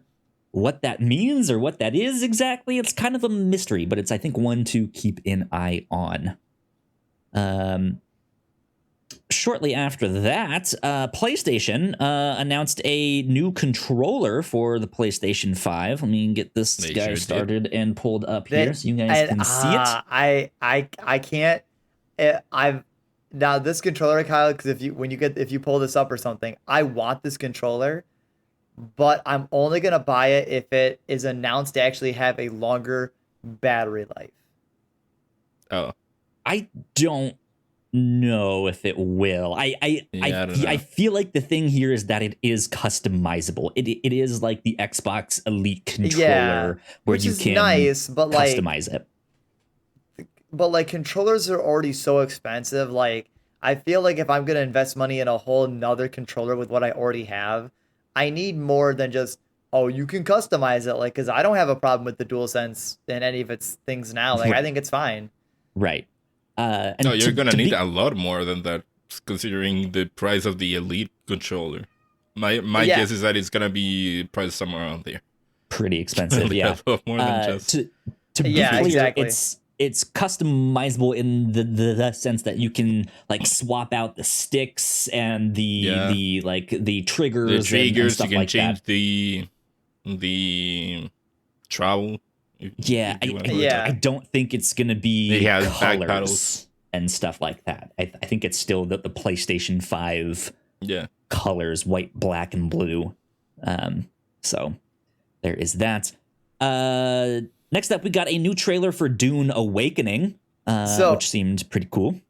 what that means or what that is exactly. It's kind of a mystery, but it's I think one to keep an eye on. shortly after that, PlayStation announced a new controller for the PlayStation 5. Let me get this They guy sure started and pulled up here so you guys can see it. I can't. I've now this controller, Kyle, because if you pull this up or something, I want this controller, but I'm only gonna buy it if it is announced to actually have a longer battery life. Oh, I don't know if it will. I don't know. I feel like the thing here is that it is customizable. It is like the Xbox Elite controller where which you is can nice, but customize it. But like controllers are already so expensive. Like I feel like if I'm gonna invest money in a whole nother controller with what I already have, I need more than just, oh, you can customize it. Like, because I don't have a problem with the DualSense and any of its things now. Like, I think it's fine. Right. And no, you're gonna need a lot more than that, considering the price of the Elite controller. My guess is that it's gonna be priced somewhere around there. Pretty expensive, yeah. More than just... To be clear, exactly. It's customizable in the sense that you can like swap out the sticks and the triggers. The triggers, and stuff you can like change that. the travel. I don't think it's gonna be it has back colors paddles and stuff like that. I think it's still the PlayStation 5 colors, white, black, and blue. So there is that. Next up, we got a new trailer for Dune Awakening, which seemed pretty cool.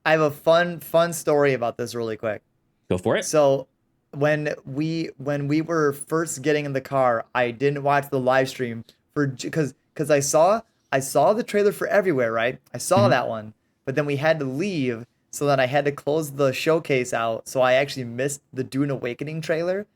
I have a fun story about this really quick. Go for it. So when we were first getting in the car, I didn't watch the live stream because I saw the trailer for Everywhere, right? I saw that one, but then we had to leave, so then I had to close the showcase out. So I actually missed the Dune Awakening trailer,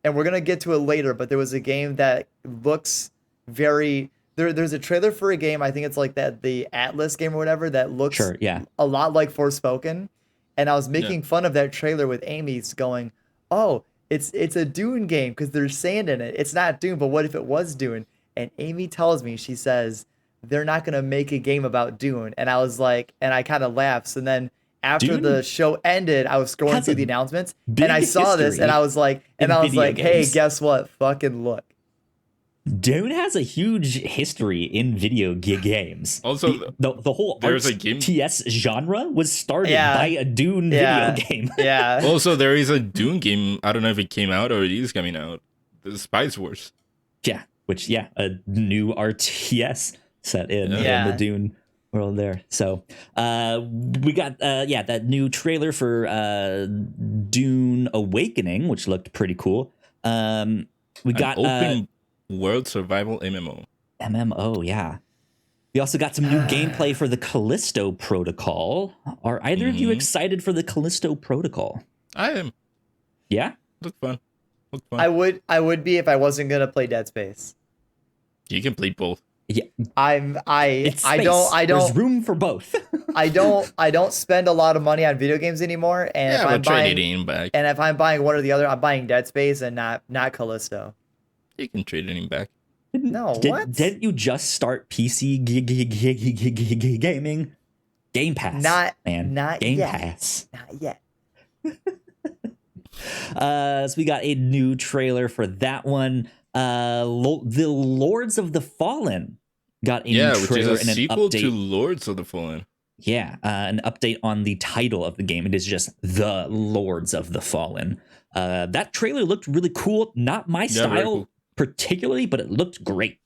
and we're gonna get to it later. But there was a game that looks very... There's a trailer for a game, I think it's like the Atlas game or whatever, that looks a lot like Forspoken. And I was making fun of that trailer with Amy's going, oh, it's a Dune game because there's sand in it. It's not Dune, but what if it was Dune? And Amy tells me, she says, they're not going to make a game about Dune. And I was like, and I kind of laughed. So then after the show ended, I was scrolling through the announcements and I saw this and I was like, hey, guess what? Fucking look. Dune has a huge history in video games. Also, the whole RTS genre was started by a Dune video game. Yeah. Also, there is a Dune game. I don't know if it came out or it is coming out. The Spice Wars. Yeah, a new RTS set in the Dune world there. So we got that new trailer for Dune Awakening, which looked pretty cool. We got open world survival MMO. Yeah. We also got some new gameplay for the Callisto Protocol. Are either of you excited for the Callisto Protocol? I am. Yeah? Look fun. I would be if I wasn't gonna play Dead Space. You can play both. Yeah. I don't There's room for both. I don't spend a lot of money on video games anymore, and if I'm buying one or the other, I'm buying Dead Space and not Callisto. You can trade it back. No, what? Didn't you just start PC gaming? Game Pass. Not Game yet. Pass. Not yet. So we got a new trailer for that one. The Lords of the Fallen got a new trailer which is a sequel and an update to Lords of the Fallen. Yeah, an update on the title of the game. It is just The Lords of the Fallen. That trailer looked really cool. Not my style cool. particularly, but it looked great.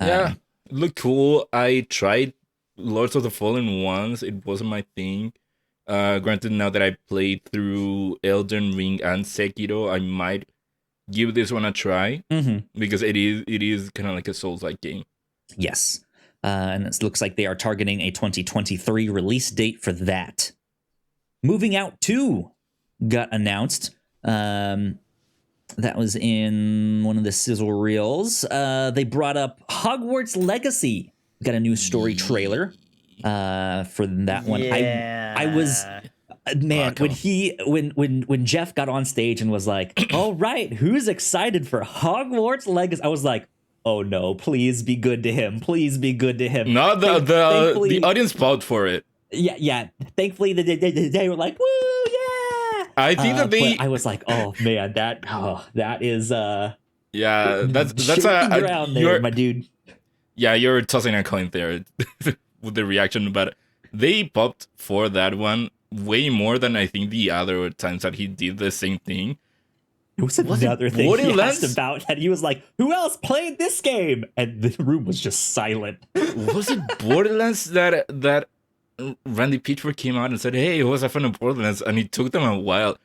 It looked cool. I tried Lords of the Fallen once. It wasn't my thing. Granted, now that I played through Elden Ring and Sekiro, I might give this one a try because it is kind of like a Souls-like game. Yes. And it looks like they are targeting a 2023 release date for that. Moving Out 2 got announced. That was in one of the sizzle reels. They brought up Hogwarts Legacy. Got a new story trailer for that one. Yeah. I was man when Geoff got on stage and was like, "All right, who's excited for Hogwarts Legacy?" I was like, "Oh no, please be good to him. Please be good to him." No, the audience fought for it. Yeah. Thankfully, they were like, "Woo, yeah!" I think that they. But I was like, "Oh man, that is Yeah, that's shaky ground there, you're my dude." yeah, you're tossing a coin there with the reaction, but they popped for that one way more than I think the other times that he did the same thing. It was Was it another thing he asked Borderlands? about, and he was like, "Who else played this game?" And the room was just silent. Was it Borderlands that Randy Pitchford came out and said, "Hey, who was a fan of Borderlands?" And it took them a while.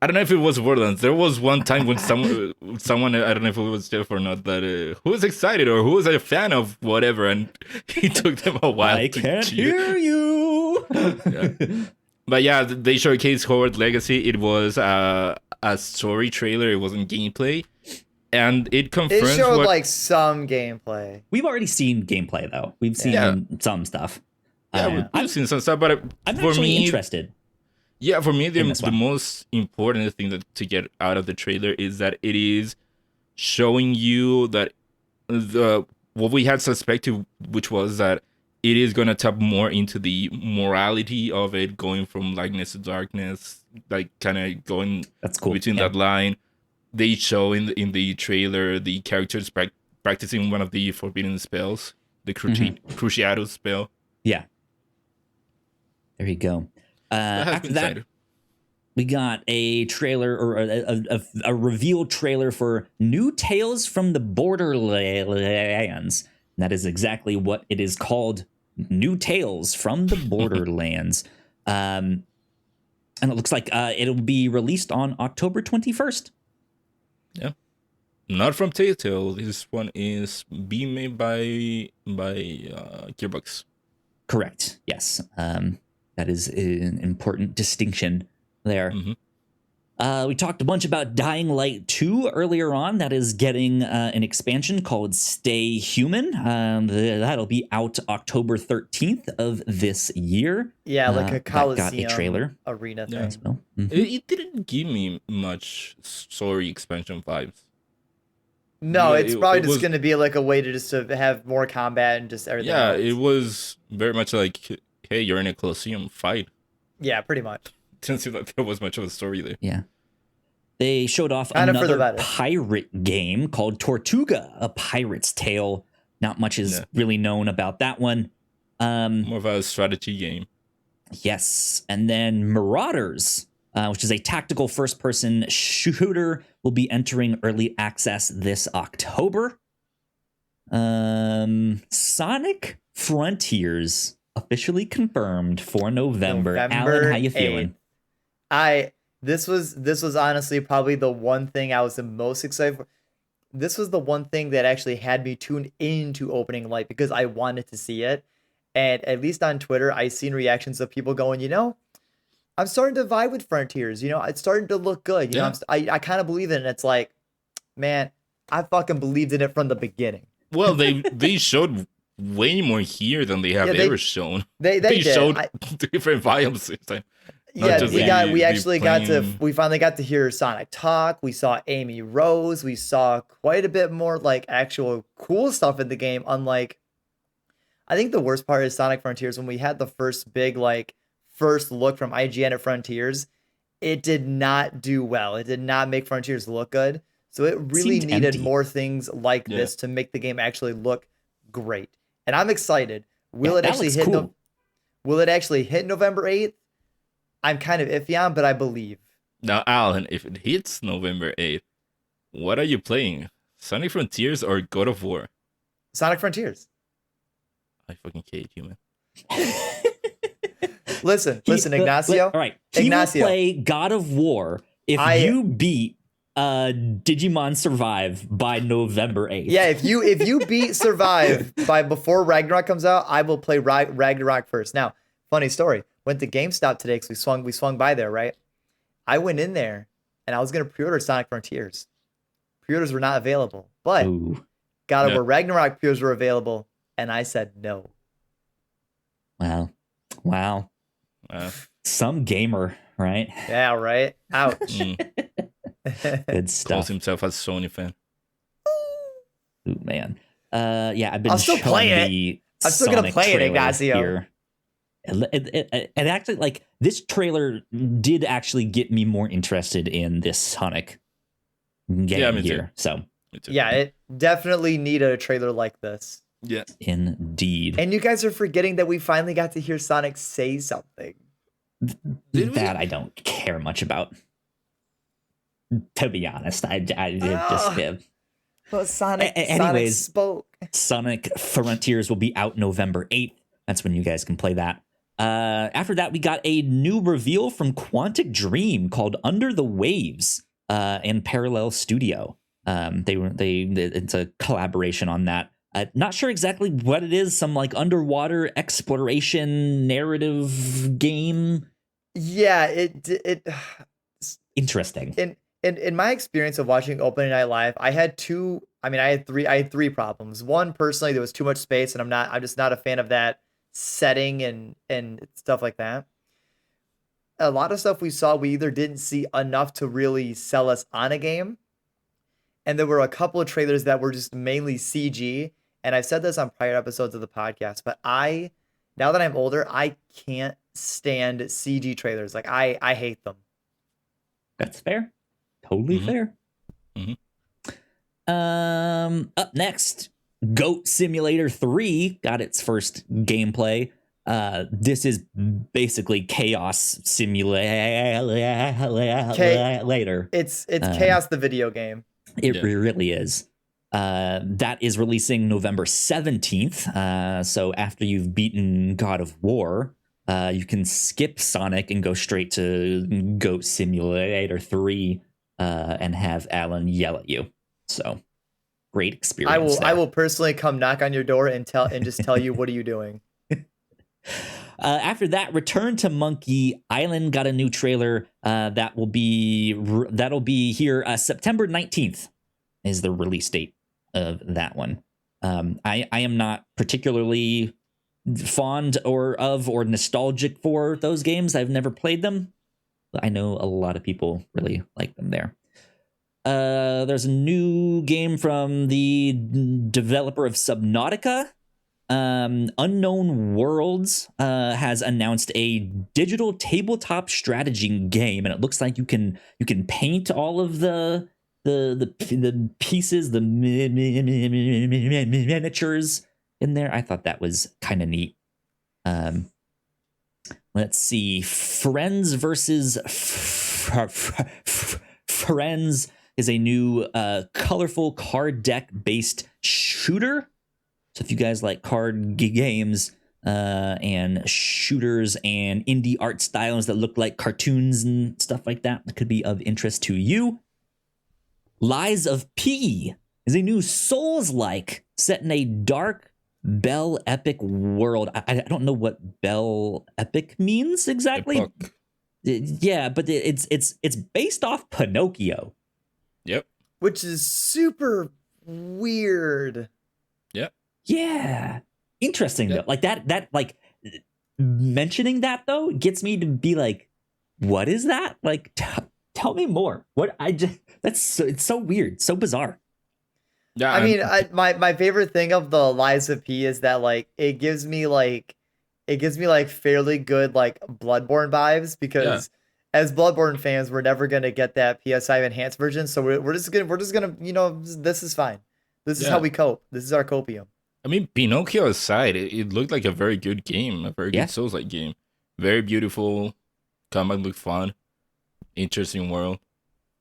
I don't know if it was Borderlands. There was one time when someone I don't know if it was Geoff or not, that who was excited or who was a fan of whatever, and he took them a while. I to can't cheer. hear you. Yeah. But yeah, they showcased Hogwarts Legacy. It was a story trailer. It wasn't gameplay, and it It confirms showed what. like some gameplay. We've already seen gameplay though. We've seen Yeah. some stuff. Yeah, we've seen some stuff, but I'm for actually me, interested. yeah, for me, in this the one. most important thing to get out of the trailer is that it is showing you that what we had suspected, which was that it is going to tap more into the morality of it, going from lightness to darkness, like kind of going That's cool. between Yeah. that line. They show in the trailer the characters practicing one of the forbidden spells, the Cruciatus spell. Yeah. There you go. That has After been that, decided. we got a trailer or a reveal trailer for New Tales from the Borderlands. And that is exactly what it is called. New Tales from the Borderlands. And it looks like it'll be released on October 21st. Yeah. Not from Telltale. This one is being made by Gearbox. Correct. Yes. That is an important distinction there. We talked a bunch about Dying Light 2 earlier on. That is getting an expansion called Stay Human. That'll be out October 13th of this year. Yeah, like a That Coliseum got a trailer arena thing. Yeah. as well. Mhm. It didn't give me much story expansion vibes. No, Yeah, it's it probably was- just going to be like a way to just to have more combat and just everything. Yeah, else. it was very much like, hey, you're in a Colosseum, fight. Yeah, pretty much. Didn't seem like there was much of a story there. Yeah. They showed off Kinda for the another better. pirate game called Tortuga, A Pirate's Tale. Not much is Yeah. really known about that one. More of a strategy game. Yes. And then Marauders, which is a tactical first-person shooter, will be entering early access this October. Sonic Frontiers officially confirmed for November. Alan, how you feeling? 8th. This was honestly probably the one thing I was the most excited for. This was the one thing that actually had me tuned into Opening Light because I wanted to see it. And at least on Twitter, I seen reactions of people going, I'm starting to vibe with Frontiers. It's starting to look good. Yeah. I kind of believe in it. And it's like, man, I fucking believed in it from the beginning. Well, they showed way more here than they have Yeah, ever shown. They did. showed different vibes this time. Not Yeah, just we finally got to hear Sonic talk. We saw Amy Rose. We saw quite a bit more like actual cool stuff in the game. Unlike, I think the worst part is Sonic Frontiers when we had the first big first look from IGN at Frontiers. It did not do well. It did not make Frontiers look good. So it really Seemed needed empty. more things like this to make the game actually look great. And I'm excited. Will it that actually looks hit? cool. Will it actually hit November 8th? I'm kind of iffy on, but I believe. Now, Alan, if it hits November 8th, what are you playing? Sonic Frontiers or God of War? Sonic Frontiers. I fucking hate you, man. Listen, Ignacio. All right. He Ignacio. will play God of War if you beat Digimon Survive by November 8th. Yeah, if you beat Survive by before Ragnarok comes out, I will play Ragnarok first. Now, funny story. Went to GameStop today because we swung by there, right? I went in there and I was gonna pre-order Sonic Frontiers. Pre-orders were not available, but Ooh. God of War Ragnarok pre-orders were available, and I said no. Wow. Some gamer, right? Yeah, right. Ouch. Good stuff. Calls himself a Sony fan. Ooh, man. Yeah, I've been I'll still showing play it. the I'm still gonna Sonic play it, trailer Ignacio. here. And actually, like, this trailer did actually get me more interested in this Sonic game me here. too. So, Me too. Yeah, it definitely needed a trailer like this. Yeah. indeed. And you guys are forgetting that we finally got to hear Sonic say something. Did we? That I don't care much about. To be honest, I Ah. just But Sonic, Sonic anyways, spoke. Sonic Frontiers will be out November 8th. That's when you guys can play that. After that, we got a new reveal from Quantic Dream called Under the Waves in Parallel Studio. It's a collaboration on that. Not sure exactly what it is. Some like underwater exploration narrative game. Yeah, it Interesting. in my experience of watching Opening Night Live, I had three problems. One, personally, there was too much space, and I'm just not a fan of that setting and stuff like that. A lot of stuff we saw, we either didn't see enough to really sell us on a game, and there were a couple of trailers that were just mainly CG. And I've said this on prior episodes of the podcast, but now that I'm older, I can't stand CG trailers. Like I hate them. That's fair. Totally fair. Up next, Goat Simulator 3 got its first gameplay. This is basically Chaos Simulator. It's Chaos the video game. It really is. That is releasing November 17th. So after you've beaten God of War, you can skip Sonic and go straight to Goat Simulator 3 and have Alan yell at you. So great experience. I will personally come knock on your door and just tell you, what are you doing? After that, Return to Monkey Island got a new trailer. That'll be here September 19th is the release date of that one. I am not particularly fond or nostalgic for those games. I've never played them, but I know a lot of people really like them there. There's a new game from the developer of Subnautica. Unknown Worlds has announced a digital tabletop strategy game, and it looks like you can paint all of the pieces, the miniatures in there. I thought that was kind of neat. Let's see. Friends versus Friends is a new colorful card deck based shooter. So if you guys like card games and shooters and indie art styles that look like cartoons and stuff like that, that could be of interest to you. Lies of P is a new Souls-like set in a dark Bell Epic world. I don't know what Bell Epic means exactly. Epoch. Yeah, but it's based off Pinocchio. Yep. Which is super weird. Yep. Yeah. Interesting though. Like that like mentioning that though gets me to be like, what is that? Like tell me more. It's so weird, so bizarre. Yeah. I mean, my favorite thing of the Lies of P is that like it gives me like fairly good like Bloodborne vibes, because as Bloodborne fans, we're never gonna get that PS5 enhanced version, so we're just gonna this is fine. This is how we cope. This is our copium. I mean, Pinocchio aside, it looked like a very good game, a very good Souls-like game. Very beautiful, combat looked fun, interesting world.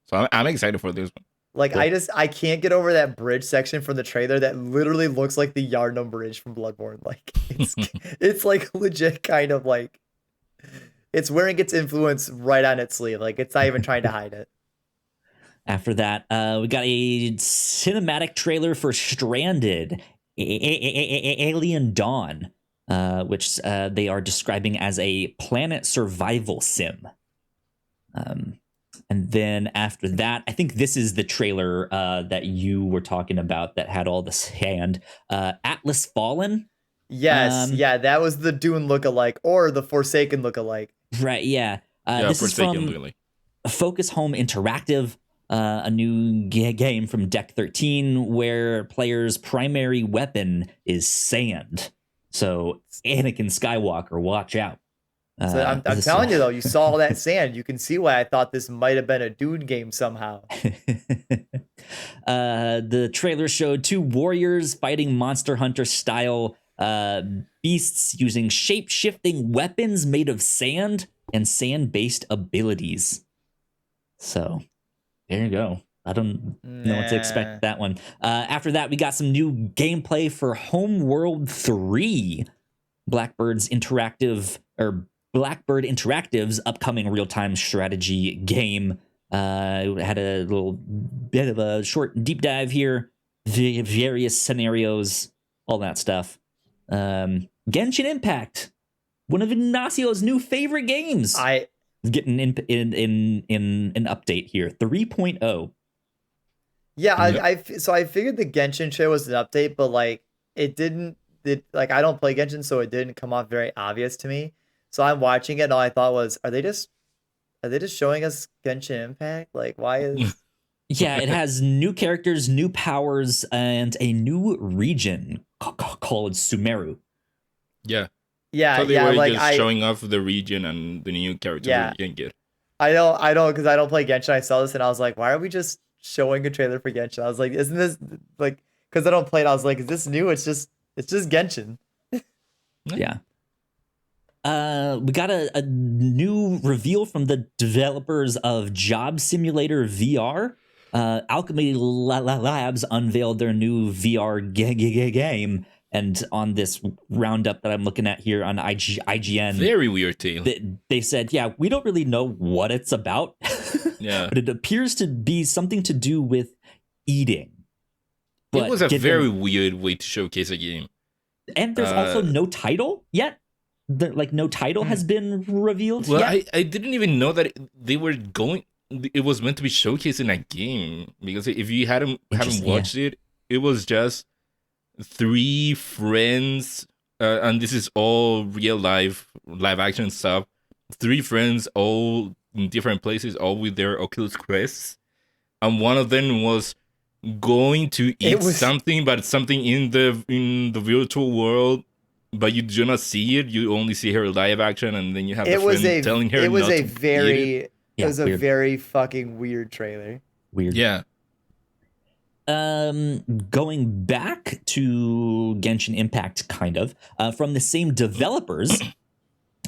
So I'm excited for this one. Like, cool. I can't get over that bridge section from the trailer that literally looks like the Yharnam Bridge from Bloodborne. Like, it's like legit kind of like, it's wearing its influence right on its sleeve. Like, it's not even trying to hide it. After that, we got a cinematic trailer for Stranded, Alien Dawn, which they are describing as a planet survival sim. And then after that, I think this is the trailer that you were talking about that had all the sand. Atlas Fallen. Yes, that was the Dune lookalike or the Forsaken lookalike. Right, yeah. This Forsaken is from Focus Home Interactive, a new game from Deck 13 where players' primary weapon is sand. So Anakin Skywalker, watch out. So I'm telling you though, you saw all that sand. You can see why I thought this might have been a Dune game somehow. The trailer showed 2 warriors fighting Monster Hunter style beasts using shape-shifting weapons made of sand and sand-based abilities. So there you go. I don't know what to expect with that one. After that, we got some new gameplay for Homeworld 3, Blackbird Interactive's upcoming real-time strategy game. Had a little bit of a short deep dive here, various scenarios, all that stuff. Genshin Impact, one of Ignacio's new favorite games, is getting in an update here, 3.0. Yeah, so I figured the Genshin show was an update, but like it didn't. Like I don't play Genshin, so it didn't come off very obvious to me. So I'm watching it, and all I thought was, are they just showing us Genshin Impact? Like, why is? Yeah, it has new characters, new powers, and a new region called Sumeru. Yeah. Yeah, So they yeah. were Like just showing off the region and the new characters Yeah. that you can get. I don't, because I don't play Genshin. I saw this and I was like, why are we just showing a trailer for Genshin? I was like, isn't this like? Because I don't play it. I was like, is this new? It's just Genshin. Yeah. We got a new reveal from the developers of Job Simulator VR. Alchemy Labs unveiled their new VR game, and on this roundup that I'm looking at here on IGN, Very weird tale. they said, yeah, we don't really know what it's about, Yeah. but it appears to be something to do with eating. It was a very weird way to showcase a game. And there's also no title yet. No title has been revealed Well, yet. I didn't even know that they were going. It was meant to be showcased in a game, because if you haven't watched it, it was just 3 friends, and this is all real live action stuff. 3 friends, all in different places, all with their Oculus Quests, and one of them was going to eat something, but something in the virtual world. But you do not see it. You only see her live action, and then you have the friend telling her. It was a very fucking weird trailer. Weird. Yeah. Going back to Genshin Impact, kind of from the same developers,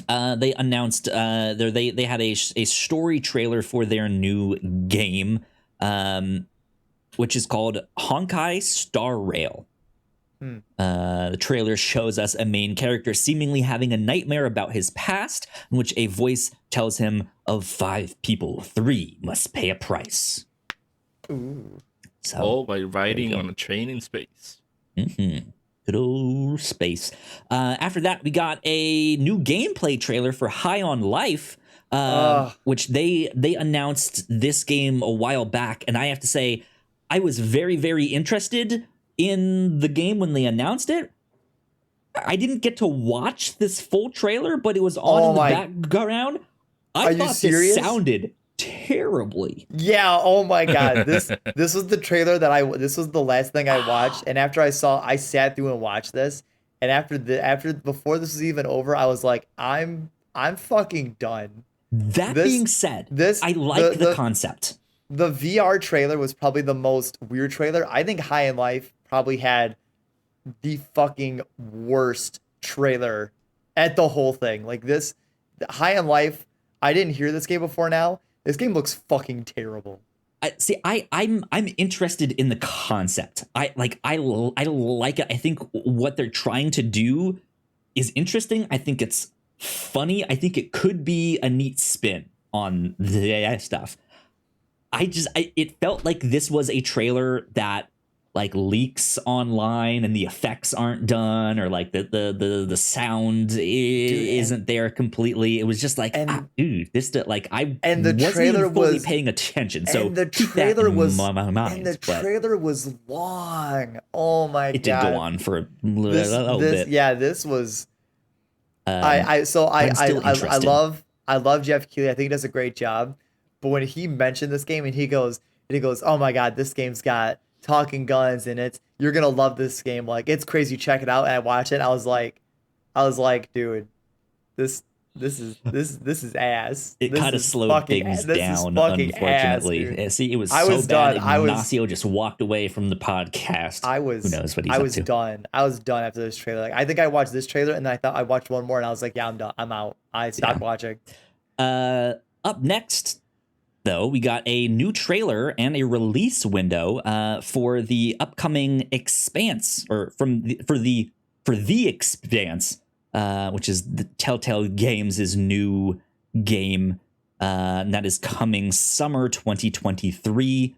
they announced they had a story trailer for their new game, which is called Honkai Star Rail. The trailer shows us a main character seemingly having a nightmare about his past, in which a voice tells him, of 5 people, 3 must pay a price. Ooh. So, all by riding on a train in space. Mm-hmm. Good old space. After that, we got a new gameplay trailer for High on Life, which they announced this game a while back, and I have to say, I was very, very interested in the game when they announced it. I didn't get to watch this full trailer, but it was on in the background. I thought this sounded terribly. Yeah, oh my god. This was the trailer this was the last thing I watched, and after I sat through and watched this, and before this was even over, I was like, I'm fucking done. That being said, I like the concept. The VR trailer was probably the most weird trailer. I think High on Life probably had the fucking worst trailer at the whole thing. Like this, High on Life, I didn't hear this game before now. This game looks fucking terrible. I'm interested in the concept. I like it. I think what they're trying to do is interesting. I think it's funny. I think it could be a neat spin on the stuff. It felt like this was a trailer that like leaks online and the effects aren't done, or like the sound isn't there completely. It was just like, this like I and the wasn't trailer even fully was paying attention. So and the trailer was my mind, and the trailer was long. Oh my god, it did go on for a little bit. Yeah, this was. I love Geoff Keighley. I think he does a great job. But when he mentioned this game and he goes, oh my god, this game's got talking guns in it. You're gonna love this game. Like, it's crazy. Check it out. And I watched it. And I was like, I was like, dude, this is ass. It This kind of is slowed fucking things this is down, fucking ass, unfortunately. dude. See, it was I so was bad. done. Ignacio just walked away from the podcast. Who knows what he's I up was to? done. I was done after this trailer. Like, I think I watched this trailer and then I thought I watched one more and I was like, yeah, I'm done. I'm out. I stopped watching. Up next, though, we got a new trailer and a release window for the upcoming Expanse, or for the Expanse, which is the Telltale Games' new game that is coming summer 2023.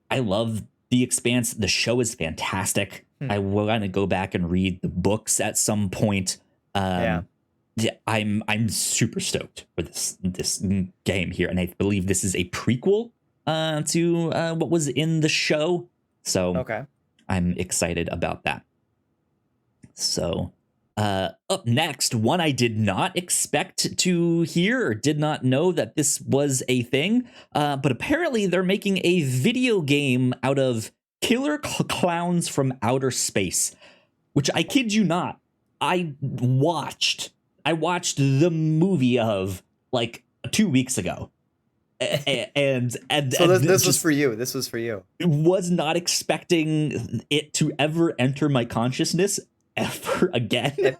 I love the Expanse. The show is fantastic. I want to go back and read the books at some point. Yeah, I'm super stoked for this game here, and I believe this is a prequel to what was in the show. So Okay. I'm excited about that. So up next, one I did not expect to hear or did not know that this was a thing, but apparently they're making a video game out of killer clowns from outer space, which I kid you not, I watched the movie of like 2 weeks ago. And so this was for you. This was for you. Was not expecting it to ever enter my consciousness ever again.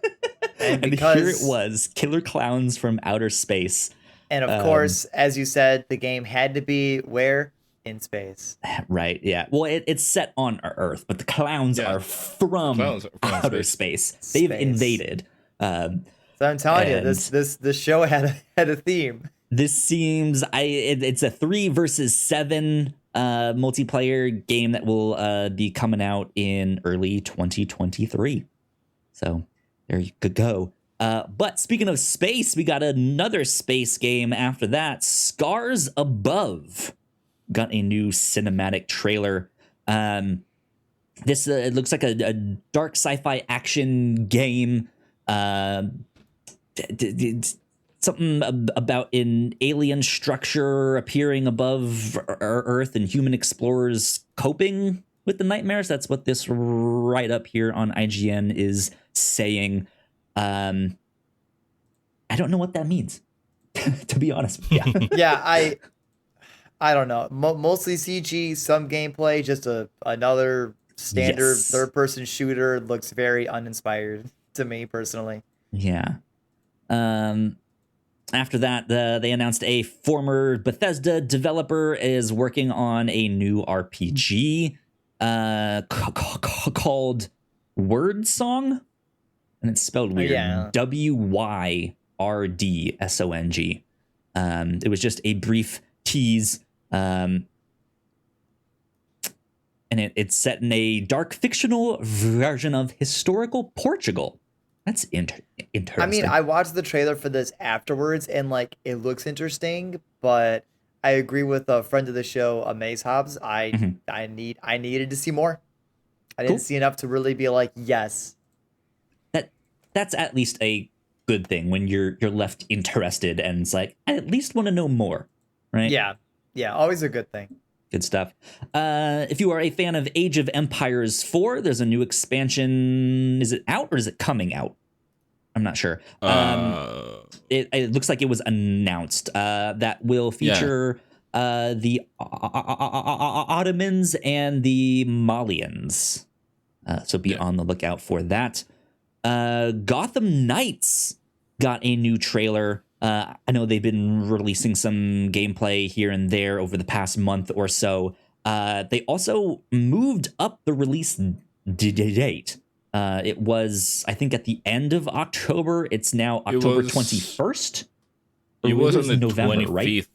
And here it was, killer clowns from outer space. And of course, as you said, the game had to be where? In space. Right, yeah. Well, it's set on Earth, but the clowns are from outer space. They've invaded. So I'm telling you, this show had a theme. This seems it's a 3 versus 7 multiplayer game that will be coming out in early 2023. So there you could go. But speaking of space, we got another space game after that. Scars Above got a new cinematic trailer. This it looks like a dark sci-fi action game. Something about an alien structure appearing above Earth and human explorers coping with the nightmares. That's what this write-up here on IGN is saying. I don't know what that means, to be honest with you. Yeah, I don't know. Mostly CG, some gameplay, just another standard third-person shooter. Looks very uninspired to me personally. Yeah. After that, they announced a former Bethesda developer is working on a new RPG called Word Song, and it's spelled weird. Yeah. WYRDSONG. It was just a brief tease, and it's set in a dark fictional version of historical Portugal. That's interesting. I mean, I watched the trailer for this afterwards, and like it looks interesting, but I agree with a friend of the show, Amaze Hobbs. I needed to see more. I didn't see enough to really be like, yes. That's at least a good thing when you're left interested, and it's like, I at least want to know more, right? Yeah, always a good thing. Good stuff. If you are a fan of Age of Empires 4, there's a new expansion. Is it out or is it coming out? I'm not sure. It looks like it was announced that will feature the Ottomans and the Malians. So be on the lookout for that. Gotham Knights got a new trailer. I know they've been releasing some gameplay here and there over the past month or so. They also moved up the release date. It was, I think, at the end of October. It's now October 21st. It was on the November, 25th. right?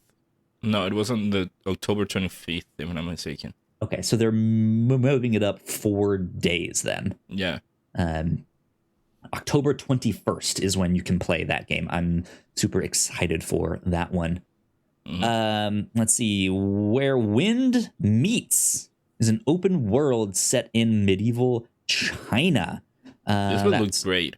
No, it was on the October 25th, if I'm not mistaken. Okay, so they're moving it up 4 days then. Yeah. October 21st is when you can play that game. I'm super excited for that one. Let's see. Where Wind Meets is an open world set in medieval China. This one looks great.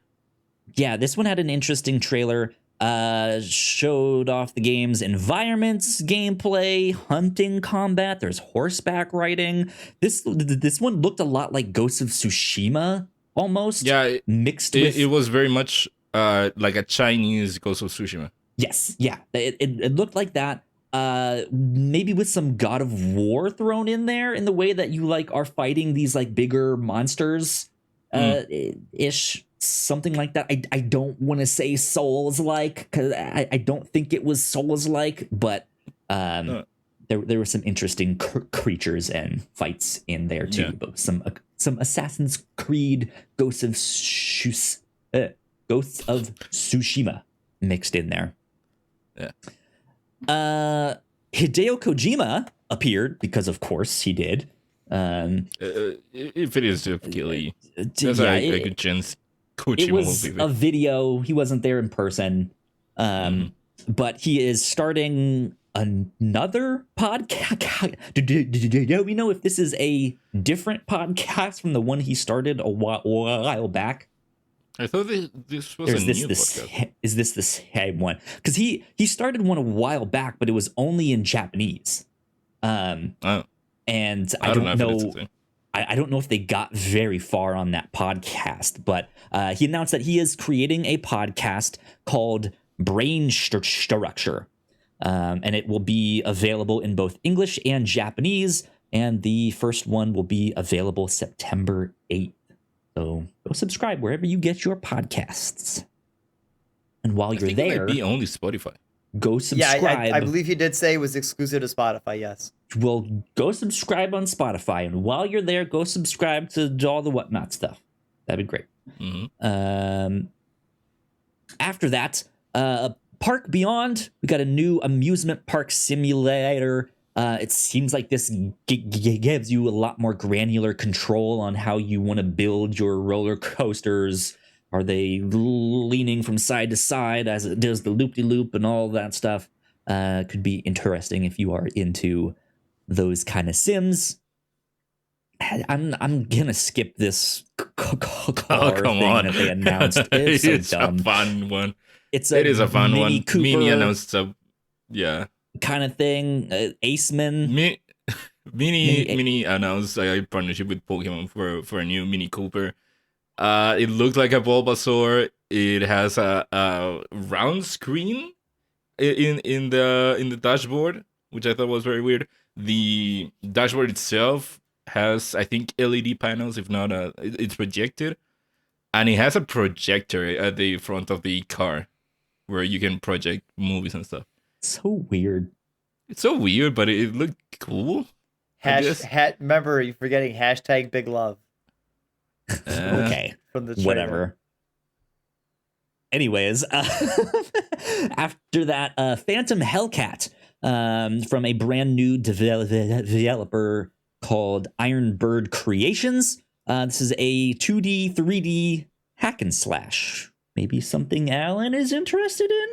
Yeah, this one had an interesting trailer. Showed off the game's environments, gameplay, hunting combat. There's horseback riding. This one looked a lot like Ghost of Tsushima almost. Yeah, mixed with it was very much like a Chinese Ghost of Tsushima. Yes, yeah, it looked like that. Maybe with some God of War thrown in there in the way that you like are fighting these like bigger monsters, ish, something like that. I don't want to say Souls like because I don't think it was Souls like, but there were some interesting creatures and fights in there too. Yeah. But some Assassin's Creed Ghosts of Tsushima mixed in there. Yeah. Hideo Kojima appeared because, of course, he did. If it is Geoff Keighley, that's yeah, a good chance. Kojima it was will be a video. He wasn't there in person, but he is starting another podcast. Do we know if this is a different podcast from the one he started a while back? I thought this was a new podcast. Is this the same one? Because he started one a while back, but it was only in Japanese. And I don't know. I don't know if they got very far on that podcast, but he announced that he is creating a podcast called Brain Structure, and it will be available in both English and Japanese. And the first one will be available September 8th. So go subscribe wherever you get your podcasts. And while you're there, it might be only Spotify. Go subscribe. Yeah, I believe he did say it was exclusive to Spotify. Yes. Well, go subscribe on Spotify, and while you're there, go subscribe to all the Whatnot stuff. That'd be great. After that, Park Beyond, we got a new amusement park simulator. It seems like this gives you a lot more granular control on how you want to build your roller coasters. Are they leaning from side to side as it does the loop-de-loop and all that stuff? Could be interesting if you are into those kind of sims. I'm gonna skip this car thing that they announced. It's so dumb. A fun one. It is a fun Mini one. Cooper Mini announced yeah. kind of thing. Aceman. Mini announced a partnership with Pokemon for a new Mini Cooper. It looked like a Bulbasaur. It has a round screen in the dashboard, which I thought was very weird. The dashboard itself has, I think, LED panels. If not, it's projected, and it has a projector at the front of the car where you can project movies and stuff. So weird. It's so weird, but it looked cool. Remember, you're forgetting hashtag Big Love. Okay, from the trailer. Whatever. Anyways, after that, Phantom Hellcat from a brand new developer called Iron Bird Creations. This is a 2D, 3D hack and slash. Maybe something Alan is interested in?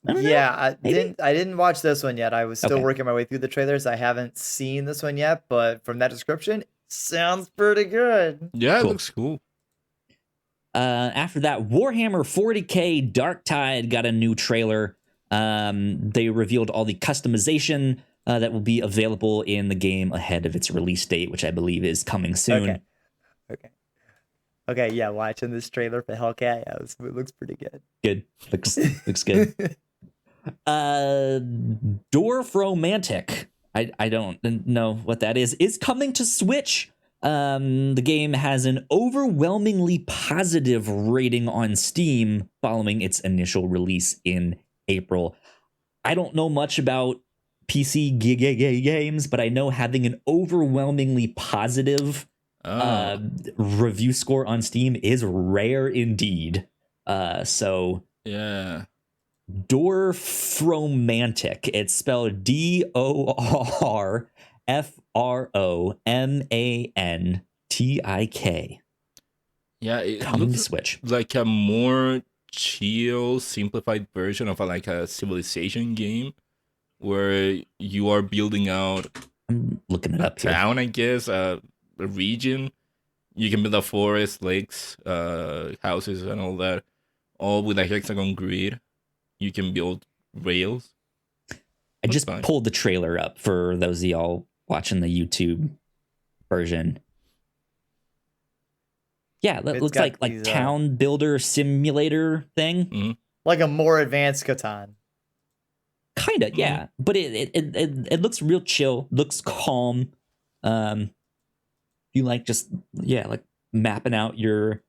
I didn't watch this one yet. I was still working my way through the trailers. I haven't seen this one yet, but from that description, sounds pretty good. Yeah, it looks cool. After that, Warhammer 40k Dark Tide got a new trailer. They revealed all the customization that will be available in the game ahead of its release date, which I believe is coming soon. Okay, yeah, watching this trailer for Hellcat, it looks pretty good. Good. Looks good. Dorfromantic, I don't know what that is coming to Switch. The game has an overwhelmingly positive rating on Steam following its initial release in April. I don't know much about PC games, but I know having an overwhelmingly positive review score on Steam is rare indeed. So yeah. Dorfromantic. It's spelled DORFROMANTIK. Yeah, it coming to looks Switch. Like a more chill, simplified version of a Civilization game, where you are building out I'm looking it up here. Town, I guess, a region. You can build a forest, lakes, houses, and all that, all with a hexagon grid. You can build rails. I just pulled the trailer up for those of y'all watching the YouTube version. Yeah, it It's looks got like these, town builder simulator thing. like a more advanced Catan. Kinda, yeah. But it looks real chill, looks calm. You like just like mapping out your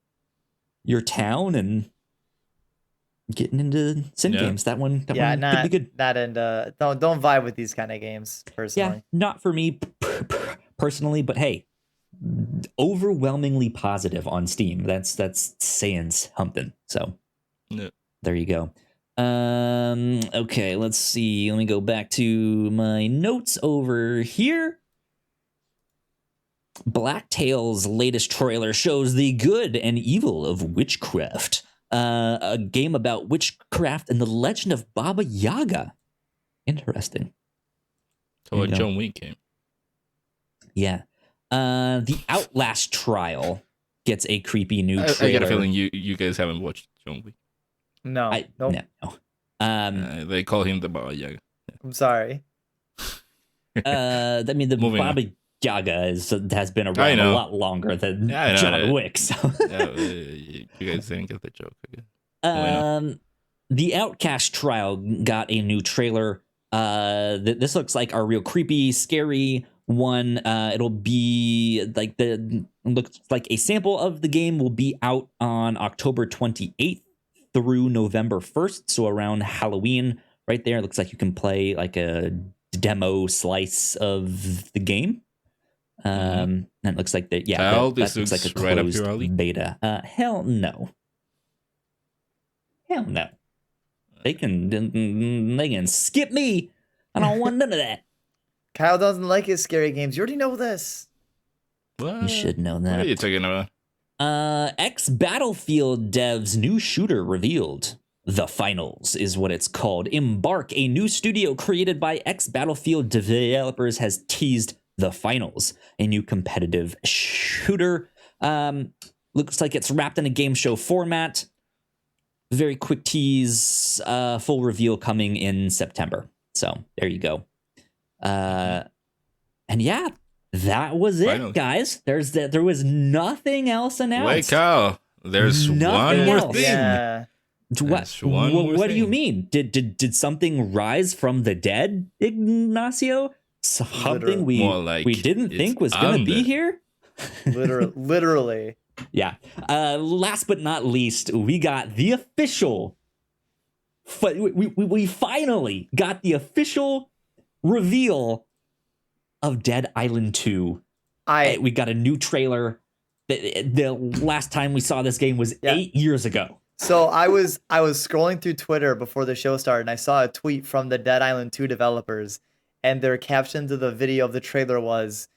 town and getting into sim games. That one could be good. Don't vibe with these kind of games personally. Yeah, not for me personally, but hey, overwhelmingly positive on Steam. That's saying something. So there you go. Okay, let's see. Let me go back to my notes over here. Blacktail's latest trailer shows the good and evil of witchcraft. A game about witchcraft and the legend of Baba Yaga. Interesting. So a John Wick game. Yeah. The Outlast trial gets a creepy new trailer. I get a feeling you guys haven't watched John Wick. No. No. They call him the Baba Yaga. I'm sorry. I mean, the Baba Yaga has been around a lot longer than John Wick. So. You guys didn't get the joke. Okay. The Outcast trial got a new trailer. This looks like a real creepy, scary one. It'll be looks like a sample of the game will be out on October 28th through November 1st. So around Halloween, right there. It looks like you can play like a demo slice of the game. And it looks like that. Yeah, that looks like a closed right up your alley? Beta. Hell no. They can skip me. I don't want none of that. Kyle doesn't like his scary games. You already know this. What? You should know that. What are you talking about? Ex-Battlefield devs' new shooter revealed. The Finals is what it's called. Embark, a new studio created by ex-Battlefield developers, has teased The Finals, a new competitive shooter. Looks like it's wrapped in a game show format. Very quick tease, full reveal coming in September. So there you go. And yeah, that was it, Finally. Guys. There was nothing else announced. Wait, Kyle. There's Nothing one more else. thing. Yeah. What do you mean? Did something rise from the dead, Ignacio? Something we didn't think was going to be here? Literally. Yeah. Last but not least, we got the official. We finally got the official reveal of Dead Island 2. We got a new trailer. The last time we saw this game was 8 years ago. So I was scrolling through Twitter before the show started, and I saw a tweet from the Dead Island 2 developers, and their caption to the video of the trailer was,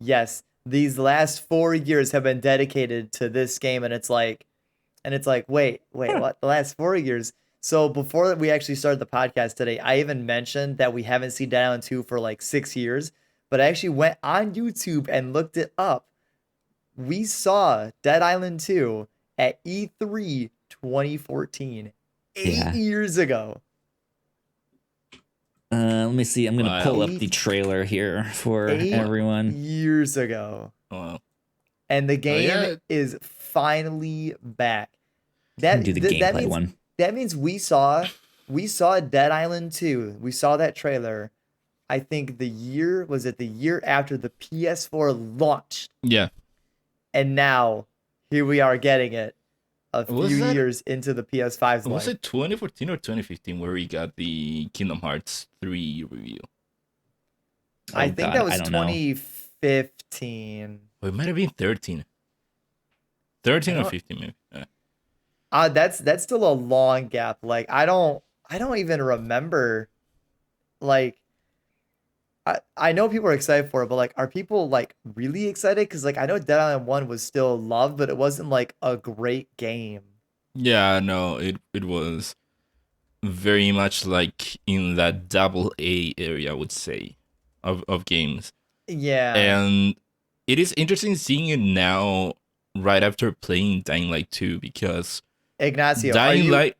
"Yes, these last 4 years have been dedicated to this game," and it's like, wait, what? The last 4 years? So before we actually started the podcast today, I even mentioned that we haven't seen Dead Island 2 for like 6 years, but I actually went on YouTube and looked it up. We saw Dead Island 2 at E3 2014, 8 years ago. Let me see. I'm going to pull up the trailer here for everyone. 8 years ago. Wow. And the game is finally back. That means we saw Dead Island 2. We saw that trailer. I think the year after the PS4 launched. Yeah. And now here we are getting it a few years into the PS5's life. Was it 2014 or 2015 where we got the Kingdom Hearts 3 review? I think that was 2015. Well, it might have been 13. 13 or 15 maybe. That's still a long gap. Like I don't even remember. Like I know people are excited for it, but like, are people like really excited? Because like I know Dead Island 1 was still loved, but it wasn't like a great game. Yeah, no, it was very much like in that AA area, I would say, of games. Yeah. And it is interesting seeing it now right after playing Dying Light 2 because Ignacio, Light.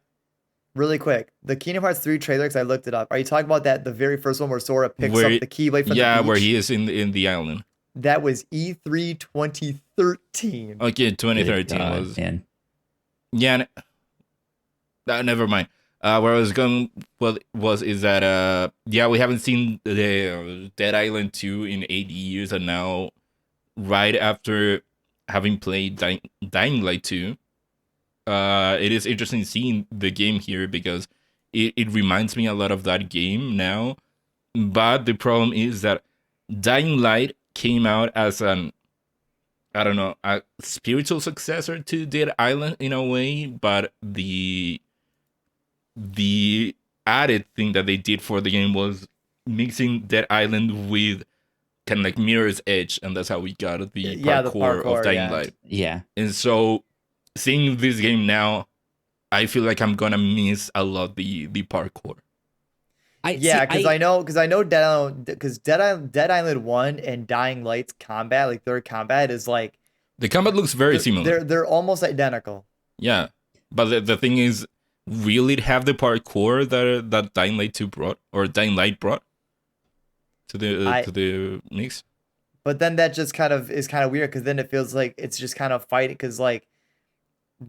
Really quick, the Kingdom Hearts 3 trailer, because I looked it up. Are you talking about the very first one where Sora picks up the Keyblade from the beach? Where he is in the island. That was E3 2013. Okay, Good 2013 God, was. man. Yeah, never mind. Where I was going is that yeah, we haven't seen the Dead Island 2 in 8 years, and now right after having played Dying Light 2, it is interesting seeing the game here because it reminds me a lot of that game now. But the problem is that Dying Light came out as an, I don't know, a spiritual successor to Dead Island in a way, but the added thing that they did for the game was mixing Dead Island with kind of like Mirror's Edge, and that's how we got the The parkour of Dying yeah. Light. Yeah. And so seeing this game now, I feel like I'm gonna miss a lot the parkour. Because I know Dead Island 1 and Dying Light's combat, like their combat is like The combat looks very similar. They're almost identical. Yeah, but the thing is, will it have the parkour that Dying Light 2 brought, or Dying Light brought to the mix? But then that just is kind of weird, because then it feels like it's just kind of fighting, because like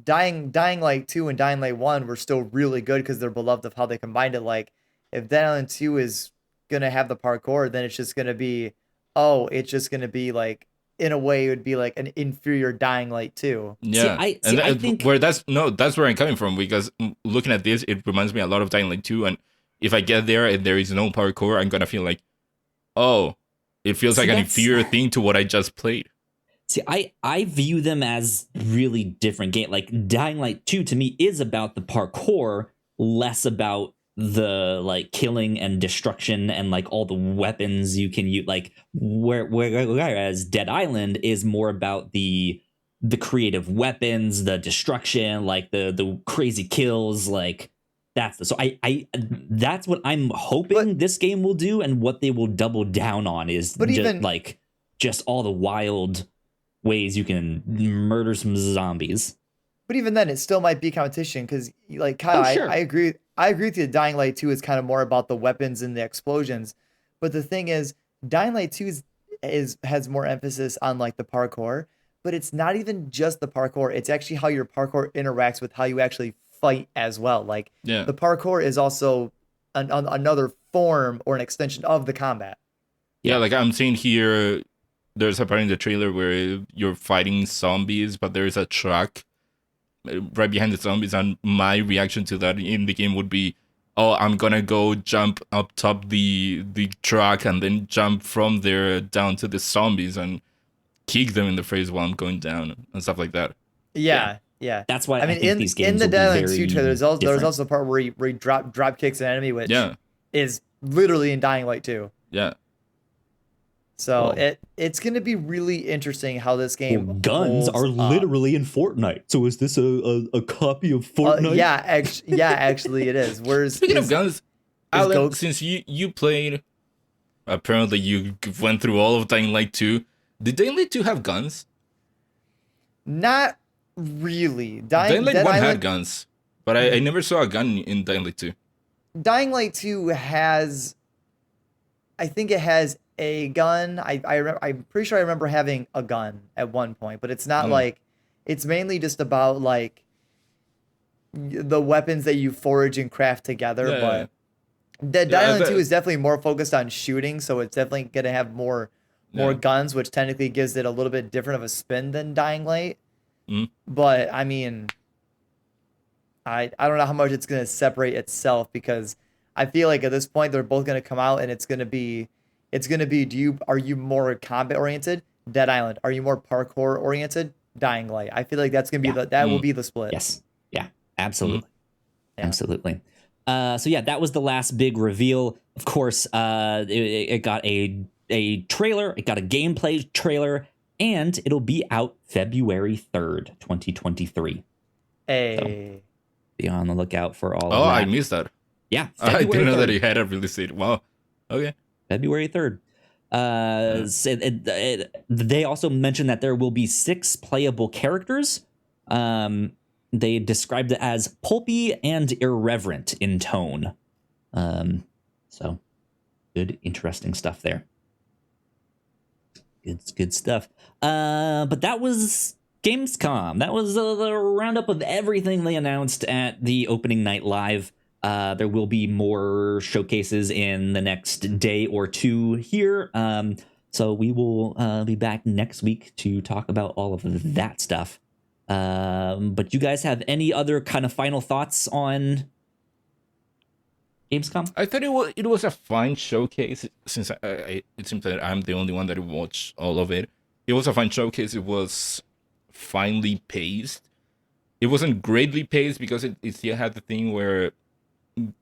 Dying Light 2 and Dying Light 1 were still really good because they're beloved of how they combined it. Like if Dead Island 2 is gonna have the parkour, then it's just gonna be like, in a way it would be like an inferior Dying Light 2. Yeah, I think that's where I'm coming from, because looking at this, it reminds me a lot of Dying Light 2, and if I get there and there is no parkour, I'm gonna feel like, oh, it feels like an inferior thing to what I just played. See, I view them as really different game. Like Dying Light 2 to me is about the parkour, less about the like killing and destruction and like all the weapons you can use. Like whereas Dead Island is more about the creative weapons, the destruction, like the crazy kills. Like that's that's what I'm hoping this game will do, and what they will double down on is just all the wild ways you can murder some zombies. But even then, it still might be competition, because like Kyle, sure. I agree with you. Dying Light 2 is kind of more about the weapons and the explosions. But the thing is, Dying Light 2 has more emphasis on like the parkour, but it's not even just the parkour. It's actually how your parkour interacts with how you actually fight as well. Like the parkour is also another form or an extension of the combat. Yeah, like I'm seeing here, there's a part in the trailer where you're fighting zombies, but there's a truck right behind the zombies, and my reaction to that in the game would be, oh, I'm gonna go jump up top the truck and then jump from there down to the zombies and kick them in the face while I'm going down and stuff like that. Yeah. That's why I mean, think these games in the Dead Island 2 trailer, there's also a part where he drop kicks an enemy, which is literally in Dying Light 2. Yeah. So it's going to be really interesting how this game guns are literally in Fortnite. So is this a copy of Fortnite? Actually it is. Speaking of guns, Alan, since you played, apparently you went through all of Dying Light 2. Did Dying Light 2 have guns? Not really. Dying Light 1 had guns, but I never saw a gun in Dying Light 2. Dying Light 2 has, I think it has a gun. I'm pretty sure I remember having a gun at one point, but it's not like, it's mainly just about like the weapons that you forage and craft together. But Dying Light 2 is definitely more focused on shooting, so it's definitely gonna have more guns, which technically gives it a little bit different of a spin than Dying Light. But I mean, I don't know how much it's gonna separate itself, because I feel like at this point they're both gonna come out and it's gonna be are you more combat oriented? Dead Island. Are you more parkour oriented? Dying Light. I feel like that's gonna be will be the split. Yes. Yeah. Absolutely. Absolutely. So yeah, that was the last big reveal. Of course, it got a trailer. It got a gameplay trailer, and it'll be out February 3rd, 2023. Hey. So be on the lookout for all of that. Oh, I missed that. Yeah. I didn't know that he had a release date. Wow. Okay. February 3rd. They also mentioned that there will be 6 playable characters. They described it as pulpy and irreverent in tone. So good, interesting stuff there. It's good stuff. But that was Gamescom. That was the roundup of everything they announced at the opening night live. There will be more showcases in the next day or two here. So we will be back next week to talk about all of that stuff. But you guys have any other kind of final thoughts on Gamescom? I thought it was a fine showcase. Since it seems that I'm the only one that watched all of it. It was a fine showcase. It was finely paced. It wasn't greatly paced because it still had the thing where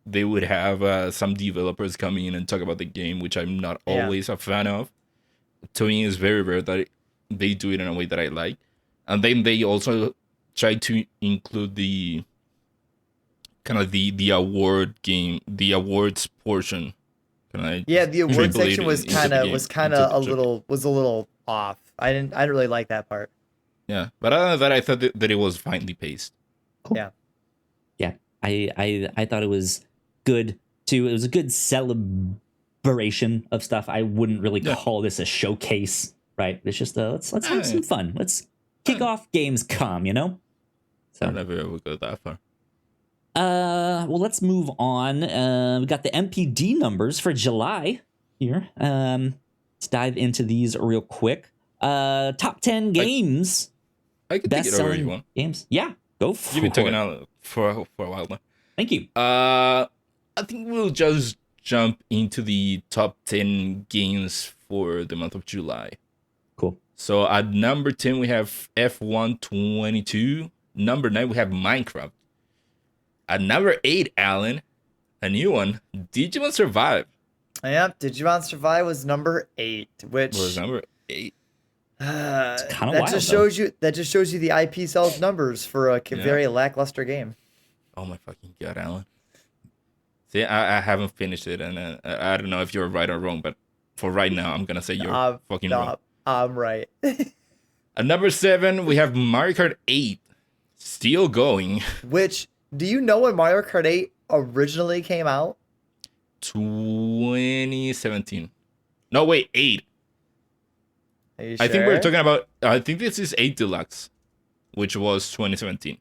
they would have some developers come in and talk about the game, which I'm not always a fan of. To me, it's very rare that they do it in a way that I like. And then they also try to include the kind of the award game, the awards portion. The award section was kind of a little off. I didn't really like that part. Yeah, but other than that, I thought that it was finely paced. Cool. Yeah. I thought it was good too. It was a good celebration of stuff. I wouldn't really call this a showcase, right? It's just let's have some fun. Let's kick off Gamescom, you know? So I never ever go that far. Well, let's move on. We got the MPD numbers for July here. Let's dive into these real quick. Top 10 games. I could take it over you want. Games. Yeah, go for it. You've been talking out for a while now. Thank you. I think we'll just jump into the top 10 games for the month of July. Cool. So at number 10, we have F1 22. Number 9, we have Minecraft. At number 8, Alan, a new one, Digimon Survive. Yep, Digimon Survive was number 8, which was number 8. It's kind of that wild, just shows you the IP sells numbers for a very lackluster game. Oh my fucking god, Alan! See, I haven't finished it, and I don't know if you're right or wrong, but for right now, I'm gonna say you're fucking wrong. I'm right. At number 7, we have Mario Kart 8, still going. Which, do you know when Mario Kart 8 originally came out? 2017. No, wait, 8. Are you I sure? think we're talking about. I think this is 8 Deluxe, which was 2017.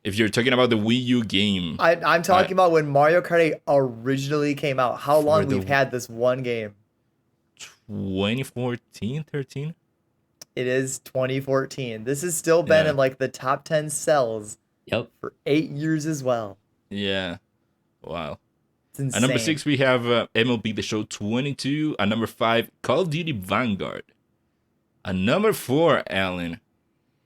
If you're talking about the Wii U game, I'm talking about when Mario Kart 8 originally came out. How long we've had this one game? 2014, 13. It is 2014. This has still been in like the top 10 sells. Yep. For 8 years as well. Yeah. Wow. It's insane. At number 6, we have MLB The Show 22. At number 5, Call of Duty Vanguard. At number 4, Alan,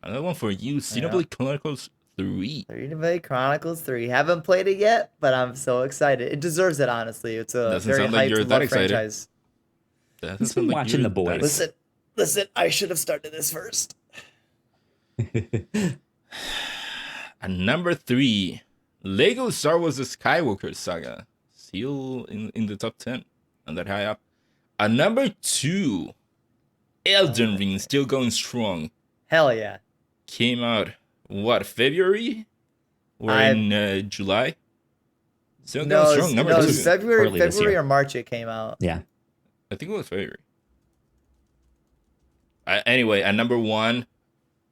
another one for you, Xenoblade Chronicles 3. Xenoblade Chronicles 3. Haven't played it yet, but I'm so excited. It deserves it, honestly. It's a very hyped and loved franchise. He's been watching The Boys. Listen, I should have started this first. At number 3, Lego Star Wars The Skywalker Saga. Still in the top 10. And that high up. At number 2, Elden Ring, still going strong. Hell yeah. Came out, February? We're in July? Still going strong. Number 2. February or March it came out. Yeah. I think it was February. Anyway, at number 1,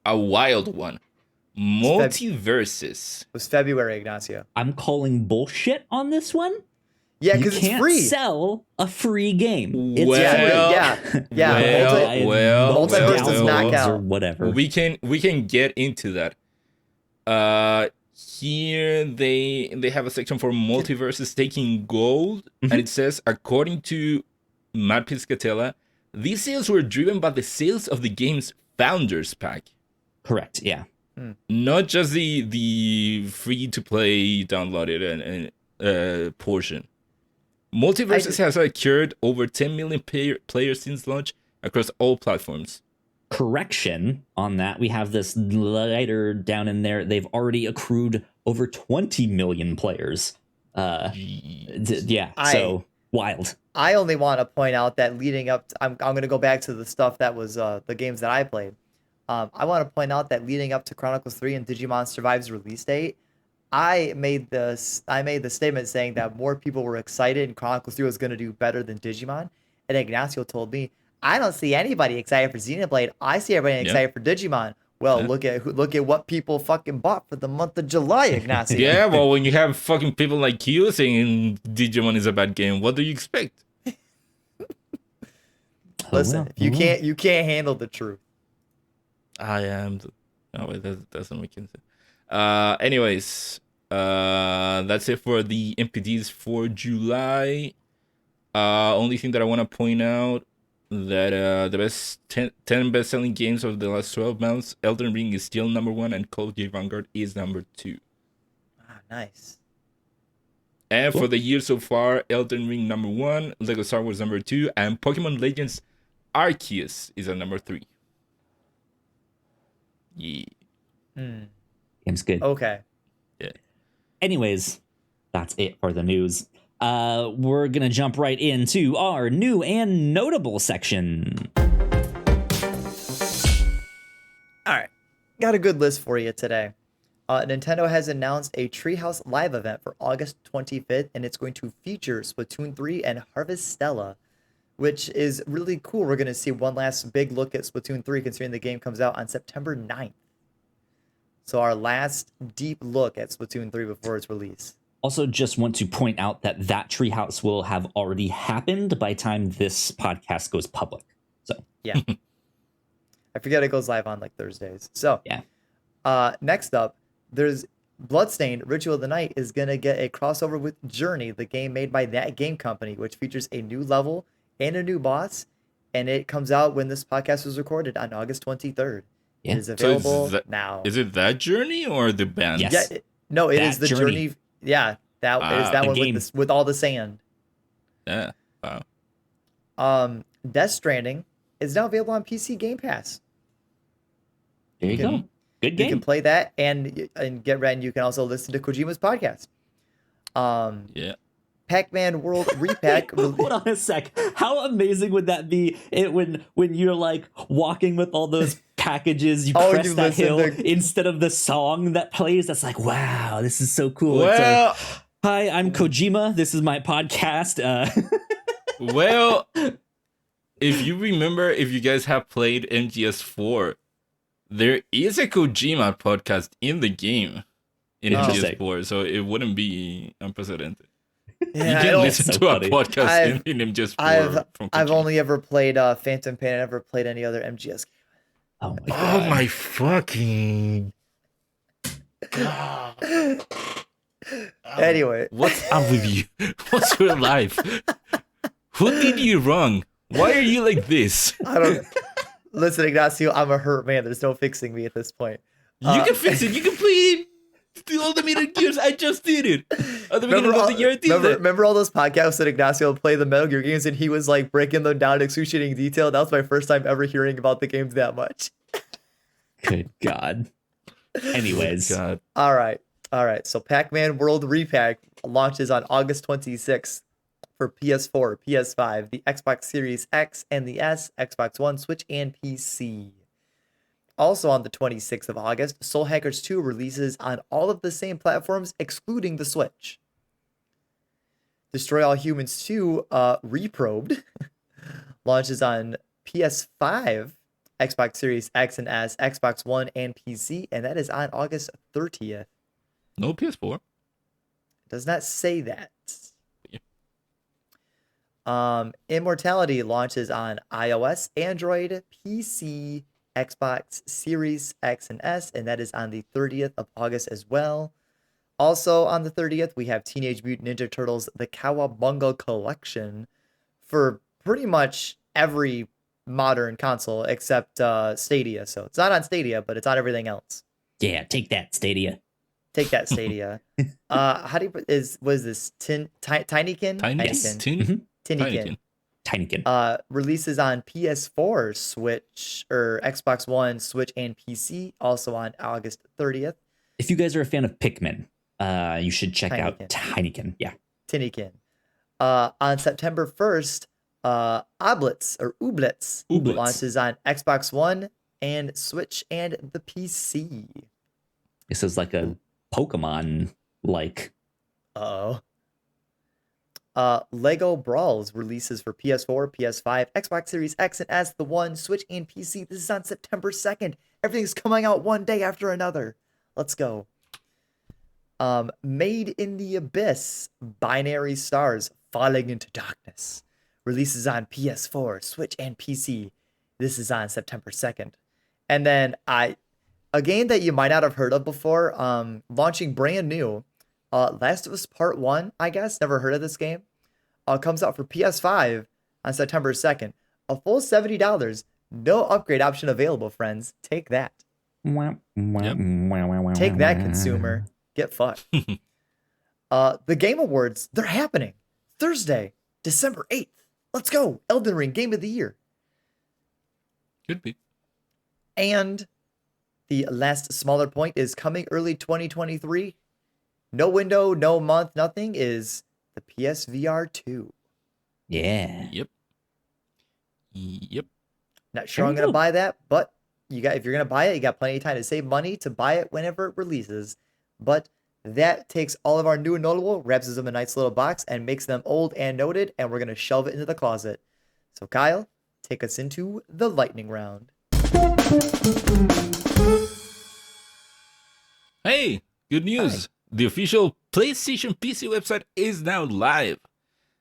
a wild one. Multiverses. It was February, Ignacio. I'm calling bullshit on this one. Yeah, because it's free. You can't sell a free game. It's free. Yeah. Multiverse does not count. Or whatever. We can get into that. Here they have a section for multiverses taking gold, and it says, according to Matt Piscatella, these sales were driven by the sales of the game's Founders Pack. Correct. Yeah. Not just the free to play downloaded and portion. Multiverses has secured over 10 million players since launch across all platforms. Correction on that. We have this later down in there. They've already accrued over 20 million players. So wild. I only want to point out that leading up, I'm going to go back to the stuff that was the games that I played. I want to point out that leading up to Chronicles 3 and Digimon Survive's release date, I made the statement saying that more people were excited and Chronicles 3 was going to do better than Digimon. And Ignacio told me, I don't see anybody excited for Xenoblade. I see everybody Yeah. excited for Digimon. Well, Yeah. look at what people fucking bought for the month of July, Ignacio. Yeah, well, when you have fucking people like you saying Digimon is a bad game, what do you expect? Listen, if you can't handle the truth. I am. No, wait, that doesn't make sense. Anyways, that's it for the MPDs for July. Only thing that I want to point out that the best 10 best-selling games of the last 12 months, Elden Ring is still number 1, and Call of Duty Vanguard is number 2. Ah, nice. And Cool. for the year so far, Elden Ring number 1, Lego Star Wars number 2, and Pokemon Legends Arceus is at number 3. Yeah. Game's good. Okay. Yeah. Anyways, that's it for the news. We're gonna jump right into our new and notable section. All right. Got a good list for you today. Nintendo has announced a Treehouse Live event for August 25th, and it's going to feature Splatoon 3 and Harvestella, which is really cool. We're going to see one last big look at Splatoon 3, considering the game comes out on September 9th. So our last deep look at Splatoon 3 before its release. Also, just want to point out that treehouse will have already happened by the time this podcast goes public. So Yeah. I forget it goes live on like Thursdays. So yeah. Next up, there's Bloodstained Ritual of the Night is going to get a crossover with Journey, the game made by that game company, which features a new level and a new boss. And it comes out when this podcast was recorded on August 23rd. Yeah. It is available So now. Is it that Journey or the band? Yes. Yeah, no, it is That the Journey. Yeah, that is that the one game. with all the sand. Yeah. Wow. Death Stranding is now available on PC Game Pass. There you You can- go. Good You can game. play that and get ready. And you can also listen to Kojima's podcast. Yeah. Pac-Man World Repack. Hold on a sec. How amazing would that be when you're like walking with all those packages, you Oh, press you that listen hill to- instead of the song that plays? That's like, wow, this is so cool. Well, Hi, I'm Kojima. This is my podcast. well, if you guys have played MGS4, there is a Kojima podcast in the game in Interesting. MGS4, so it wouldn't be unprecedented. Yeah, You I can don't- listen So to funny. a podcast I've- in MGS4 from I've Kojima. only ever played Phantom Pain. I never played any other MGS game. Oh my god. Oh my fucking... Anyway, What's up with you? What's your life? Who did you wrong? Why are you like this? I don't listen, Ignacio. I'm a hurt man. There's no fixing me at this point. You can fix it. You can play the Ultimate Gears. I just did it. At the beginning of the year, I did that. Remember all those podcasts that Ignacio would play the Metal Gear games and he was like breaking them down in excruciating detail? That was my first time ever hearing about the games that much. Good god. Anyways, God. All right. So Pac-Man World Repack launches on August 26th for PS4, PS5, the Xbox Series X and the S, Xbox One, Switch, and PC. Also on the 26th of August, Soul Hackers 2 releases on all of the same platforms, excluding the Switch. Destroy All Humans 2 Reprobed launches on PS5, Xbox Series X and S, Xbox One, and PC, and that is on August 30th. No PS4. It does not say that. Yeah. Immortality launches on iOS, Android, PC, Xbox Series X and S, and that is on the 30th of August as well. Also on the 30th, we have Teenage Mutant Ninja Turtles, the Cowabunga Collection for pretty much every modern console except Stadia. So it's not on Stadia, but it's on everything else. yeah, take that, Stadia. Take that, Stadia. How do you was this Tinykin? Tiny. Yes. Tin? Tinykin. Tinykin. Releases on PS4, Switch, or Xbox One, Switch, and PC. Also on August 30th. If you guys are a fan of Pikmin, you should check out Tinykin. Tinykin. Yeah. Tinykin. On September 1st, Oblets or Ooblets Ooblets. launches on Xbox One and Switch and the PC. This is like a Pokemon like. Uh-oh. Lego Brawls releases for PS4, PS5, Xbox Series X and S, the One, Switch, and PC. This is on September 2nd. Everything's coming out one day after another. Let's go. Made in the Abyss, Binary Stars, Falling into Darkness. Releases on PS4, Switch, and PC. This is on September 2nd. And then a game that you might not have heard of before, launching brand new, Last of Us Part 1, I guess. Never heard of this game. Comes out for PS5 on September 2nd. A full $70. No upgrade option available, friends. Take that. Yep. Take that, consumer. Get fucked. The Game Awards, they're happening. Thursday, December 8th. Let's go. Elden Ring Game of the Year. Could be. And the last smaller point is coming early 2023. No window, no month, nothing, is the PSVR 2. Yeah. Yep. Not sure I'm going to buy that, but if you're going to buy it, you got plenty of time to save money to buy it whenever it releases. But that takes all of our new and notable, wraps them in a nice little box, and makes them old and noted, and we're going to shelve it into the closet. So Kyle, take us into the lightning round. Hey, good news. Hi. The official PlayStation PC website is now live.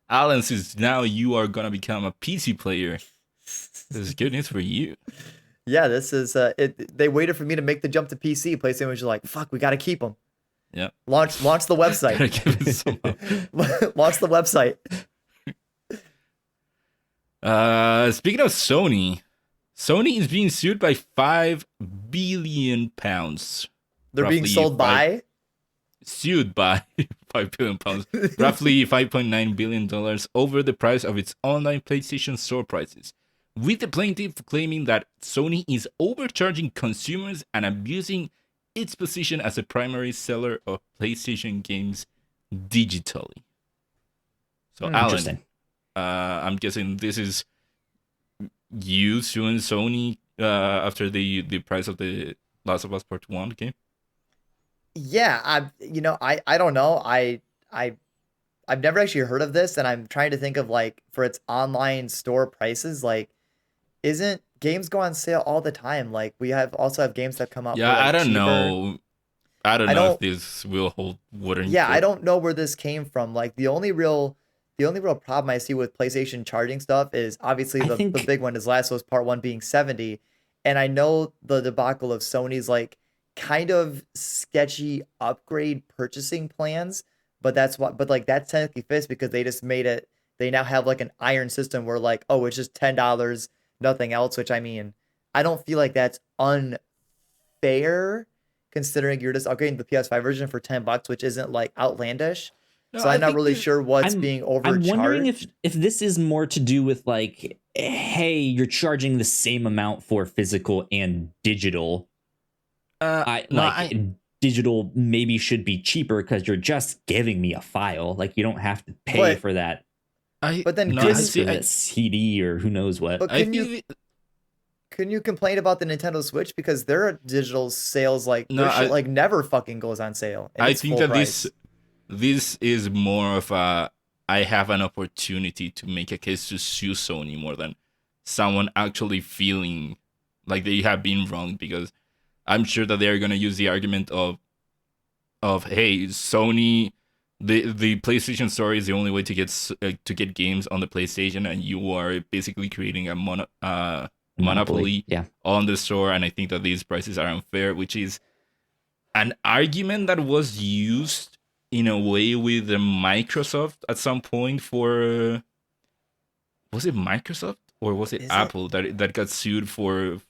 Alan, since now you are going to become a PC player, this is good news for you. Yeah, this is they waited for me to make the jump to PC. PlayStation was just like, fuck, we got to keep them. Yeah. Launch the website. Launch the website. Speaking of Sony is being sued by £5 billion. They're being sold by? Sued by £5 billion, roughly $5.9 billion over the price of its online PlayStation Store prices, with the plaintiff claiming that Sony is overcharging consumers and abusing its position as a primary seller of PlayStation games digitally. So, Alan, Interesting. I'm guessing this is you suing Sony after the price of the Last of Us Part 1 game? Yeah, I don't know. I've never actually heard of this, and I'm trying to think of like for its online store prices, like isn't games go on sale all the time? Like we also have games that come out. Yeah, for, like, I don't cheaper. know. I don't know if this will hold water. Yeah, I don't know where this came from. Like the only real problem I see with PlayStation charging stuff is obviously the big one is Last of Us Part 1 being 70. And I know the debacle of Sony's like kind of sketchy upgrade purchasing plans, but that's technically fits because they just made it, they now have like an iron system where like, oh, it's just $10, nothing else, which I mean, I don't feel like that's unfair considering you're just upgrading the PS5 version for $10, which isn't like outlandish. No, so I'm not really sure what's being overcharged. I'm wondering if this is more to do with like, hey, you're charging the same amount for physical and digital. Digital maybe should be cheaper because you're just giving me a file. Like you don't have to pay for that. But then that CD or who knows what. But can you complain about the Nintendo Switch because their digital sales never fucking goes on sale? I think that this is more of a I have an opportunity to make a case to sue Sony more than someone actually feeling like they have been wronged, because I'm sure that they're going to use the argument of hey, Sony, the PlayStation Store is the only way to get games on the PlayStation, and you are basically creating a monopoly on the store, and I think that these prices are unfair, which is an argument that was used in a way with Microsoft at some point for was it Microsoft or was it Apple that got sued for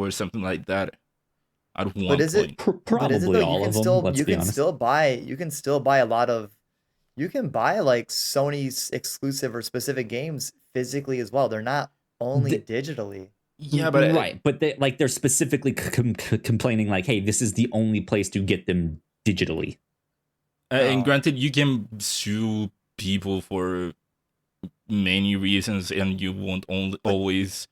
something like that at one point. Probably all of them. You can still buy a lot of, you can buy like Sony's exclusive or specific games physically as well. They're not only digitally. Yeah, but right, but they're specifically complaining like, hey, this is the only place to get them digitally. And granted, you can sue people for many reasons, and you won't always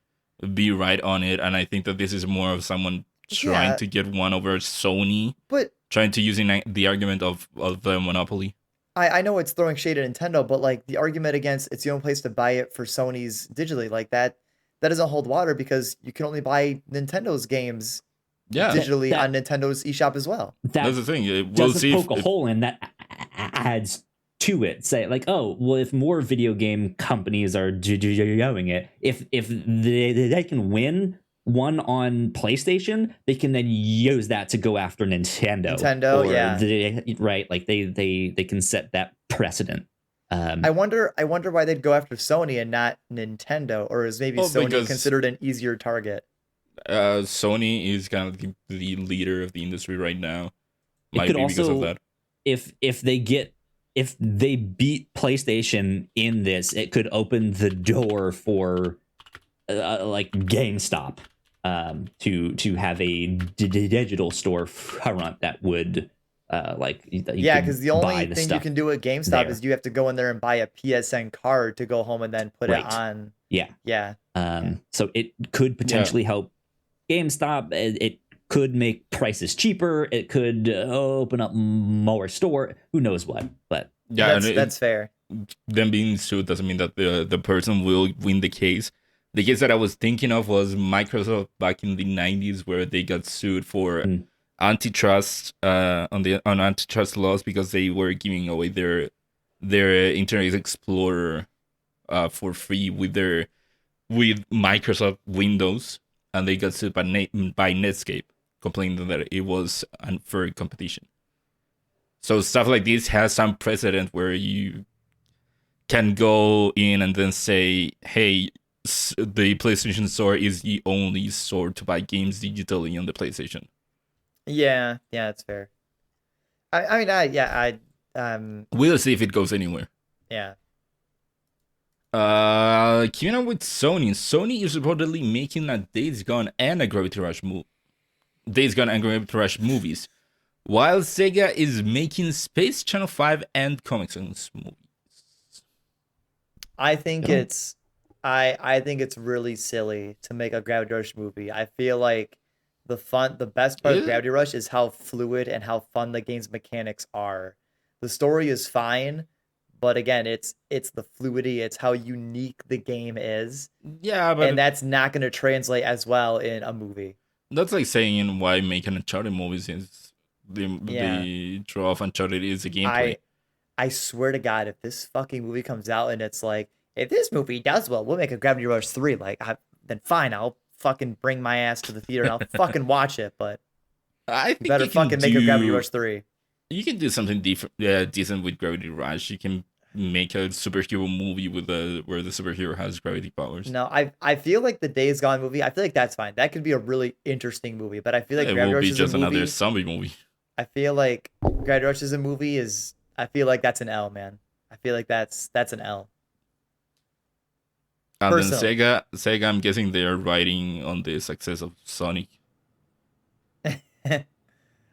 be right on it. And I think that this is more of someone trying to get one over Sony, but trying to using the argument of the monopoly. I know it's throwing shade at Nintendo, but like the argument against it's the only place to buy it for Sony's digitally, like that doesn't hold water because you can only buy Nintendo's games Yeah, digitally that- on Nintendo's eShop as well. that's the That thing. We'll doesn't see poke a hole in that adds to it. Say like, oh, well, if more video game companies are doing it, if they can win one on PlayStation, they can then use that to go after Nintendo. Nintendo, right? Like they can set that precedent. I wonder why they'd go after Sony and not Nintendo, or is maybe Sony because- considered an easier target? Sony is kind of the leader of the industry right now. It could also, if they beat PlayStation in this, it could open the door for like GameStop to have a digital store front that would Because the only thing you can do at GameStop there. is you have to go in there and buy a PSN card to go home and then put Right. it on. Yeah. So it could potentially help GameStop. It could make prices cheaper. It could open up more store. Who knows what? But That's fair. Them being sued doesn't mean that the person will win the case. The case that I was thinking of was Microsoft back in the 90s, where they got sued for antitrust on antitrust laws because they were giving away their Internet Explorer for free with Microsoft Windows, and they got sued by Netscape, complaining that it was unfair competition. So stuff like this has some precedent where you can go in and then say, hey, the PlayStation Store is the only store to buy games digitally on the PlayStation. Yeah, that's fair. We'll see if it goes anywhere. Yeah. Keeping up with Sony. Sony is reportedly making a Days Gone and a Gravity Rush movies, while Sega is making Space Channel 5 and Comic Sans movies. I think it's really silly to make a Gravity Rush movie. I feel like the best part of Gravity Rush is how fluid and how fun the game's mechanics are. The story is fine, but again, it's the fluidity, it's how unique the game is. Yeah, but and that's not going to translate as well in a movie. That's like saying why making Uncharted movies is the draw of Uncharted is the gameplay. I swear to God, if this fucking movie comes out and it's like, if this movie does well, we'll make a Gravity Rush 3. Then fine, I'll fucking bring my ass to the theater and I'll fucking watch it. But I think better fucking make a Gravity Rush 3. You can do something decent with Gravity Rush. You can make a superhero movie where the superhero has gravity powers. No, I feel like the Days Gone movie, I feel like that's fine. That could be a really interesting movie. But I feel like Gravity Rush is just another zombie movie. I feel like Gravity Rush is a movie I feel like that's an L, man. I feel like that's an L. And then Sega, I'm guessing they are riding on the success of Sonic.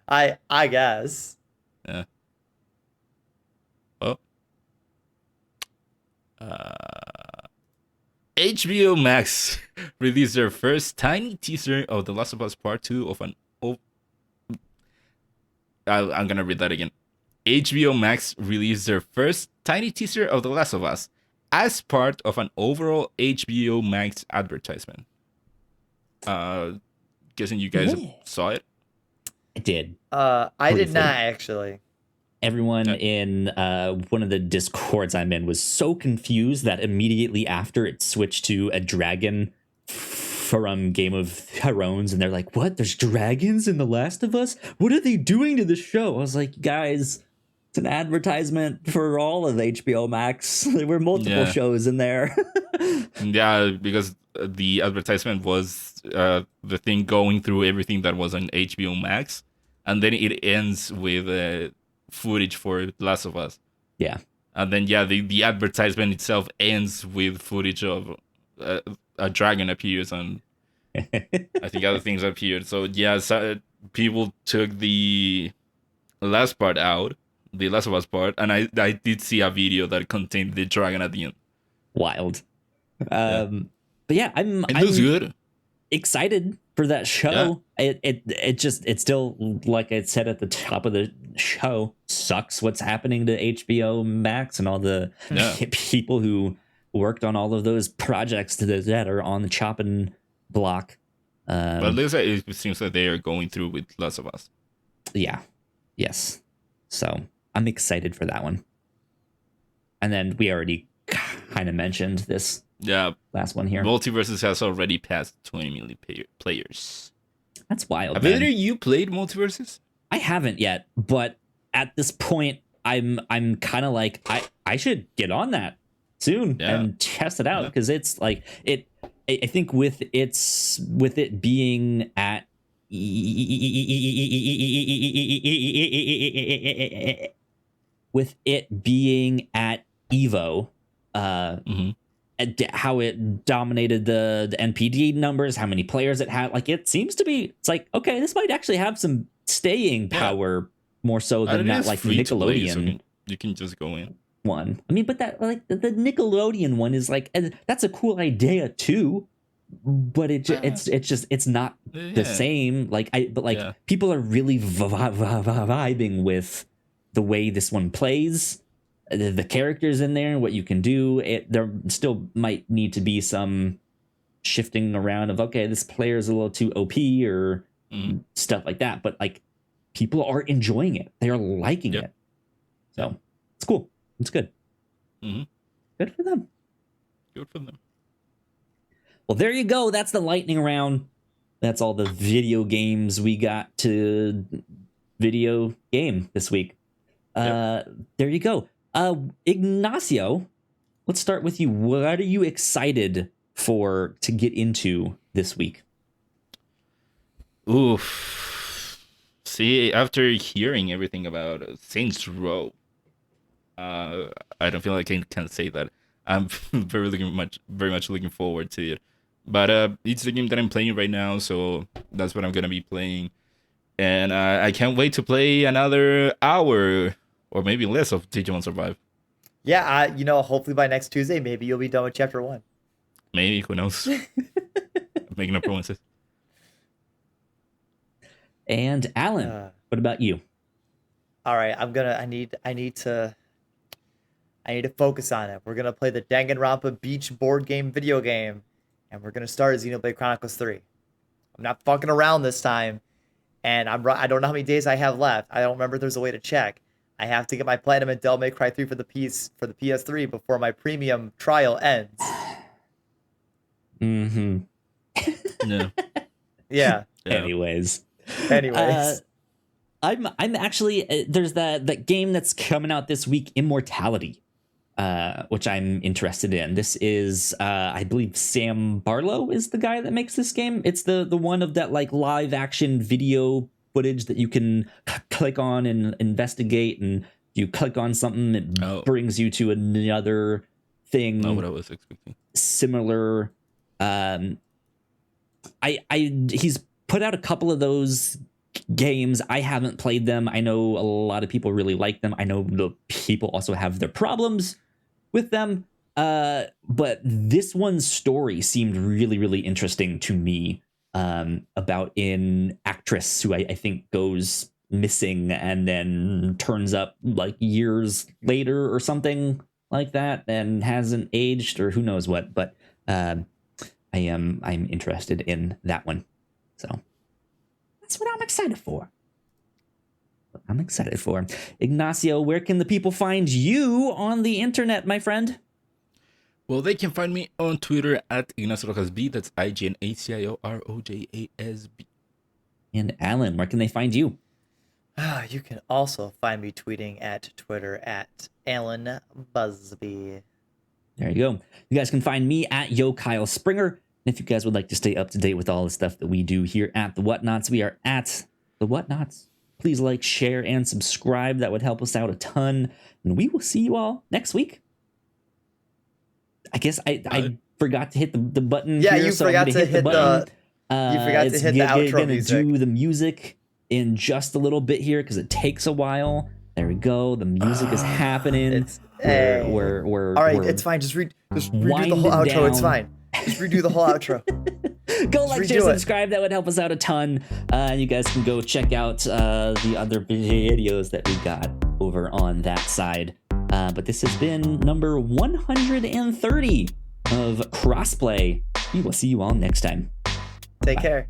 I guess. Yeah. Oh. HBO Max released their first tiny teaser of The Last of Us Part 2 of I'm gonna read that again. HBO Max released their first tiny teaser of The Last of Us as part of an overall HBO Max advertisement. Guessing you guys saw it? I did. I did not actually. Everyone in one of the Discords I'm in was so confused that immediately after it switched to a dragon from Game of Thrones, and they're like, what? There's dragons in The Last of Us? What are they doing to the show? I was like, guys, it's an advertisement for all of HBO Max. There were multiple shows in there. Yeah, because the advertisement was the thing going through everything that was on HBO Max, and then it ends with footage for The Last of Us. Yeah. And then, the advertisement itself ends with footage of a dragon appears, and I think other things appeared. So, people took the last part out, the Last of Us part, and I did see a video that contained the dragon at the end. Wild. But yeah, I'm looks good. Excited for that show. It's still, like I said at the top of the show, sucks what's happening to HBO Max and all the people who worked on all of those projects that are on the chopping block. But at least it seems that they are going through with Last of Us. Yeah. Yes. So I'm excited for that one. And then we already kind of mentioned this last one here. Multiverses has already passed 20 million players. That's wild. Have either you played Multiverses? I haven't yet, but at this point, I'm kind of like I should get on that soon and test it out because it's like it. I think with it being at Evo, how it dominated the NPD numbers, how many players it had, like it seems to be. It's like okay, this might actually have some staying power more so than that like Nickelodeon. Play, so you can just go in. One. I mean, but that like the Nickelodeon one is like that's a cool idea too, but it's not the same. Like people are really vibing with the way this one plays, the characters in there, what you can do. There still might need to be some shifting around of okay, this player is a little too OP or stuff like that. But like people are enjoying it, they are liking it, so it's cool. It's good. Good for them. Good for them. Well, there you go. That's the lightning round. That's all the video games we got to video game this week. There you go. Ignacio, let's start with you. What are you excited for to get into this week? Oof. See, after hearing everything about Saints Row, I don't feel like I can say that. I'm very much looking forward to it. But it's the game that I'm playing right now, so that's what I'm gonna be playing. And I can't wait to play another hour or maybe less of Digimon Survive. Yeah, hopefully by next Tuesday, maybe you'll be done with Chapter 1. Maybe, who knows? I'm making no promises. And Alan, what about you? All right, I need to focus on it. We're gonna play the Danganronpa Beach board game video game, and we're gonna start Xenoblade Chronicles 3. I'm not fucking around this time, and I don't know how many days I have left. I don't remember if there's a way to check. I have to get my platinum in Devil May Cry 3 for the PS3 before my premium trial ends. Mm-hmm. No. Yeah. Anyways. I'm actually there's that game that's coming out this week, Immortality, which I'm interested in. This is I believe Sam Barlow is the guy that makes this game. It's the one of that like live action video footage that you can click on and investigate, and you click on something, it brings you to another thing. Not what I was expecting. Similar. He's put out a couple of those games. I haven't played them. I know a lot of people really like them. I know the people also have their problems with them. But this one's story seemed really, really interesting to me, about an actress who I think goes missing and then turns up like years later or something like that and hasn't aged or who knows what. But I'm interested in that one. So that's what I'm excited for. Ignacio, where can the people find you on the internet, my friend? Well, they can find me on Twitter at Ignacio Rojas B. That's IGNACIOROJASB. And Alan, where can they find you? You can also find me tweeting at Twitter at Alan Busby. There you go. You guys can find me at Yo Kyle Springer. And if you guys would like to stay up to date with all the stuff that we do here at the Whatnauts, we are at the Whatnauts. Please like, share, and subscribe. That would help us out a ton. And we will see you all next week. I guess I forgot to hit the button. Yeah, here, you so forgot to hit the. You forgot to hit the outro music. Do the music in just a little bit here because it takes a while. There we go. The music is happening. We're all right. It's fine. Just redo the whole outro. Down. It's fine. Just redo the whole outro. Go like, share, subscribe. That would help us out a ton. And you guys can go check out the other videos that we got. over on that side. But this has been number 130 of Crossplay. We will see you all next time. Take Bye. care.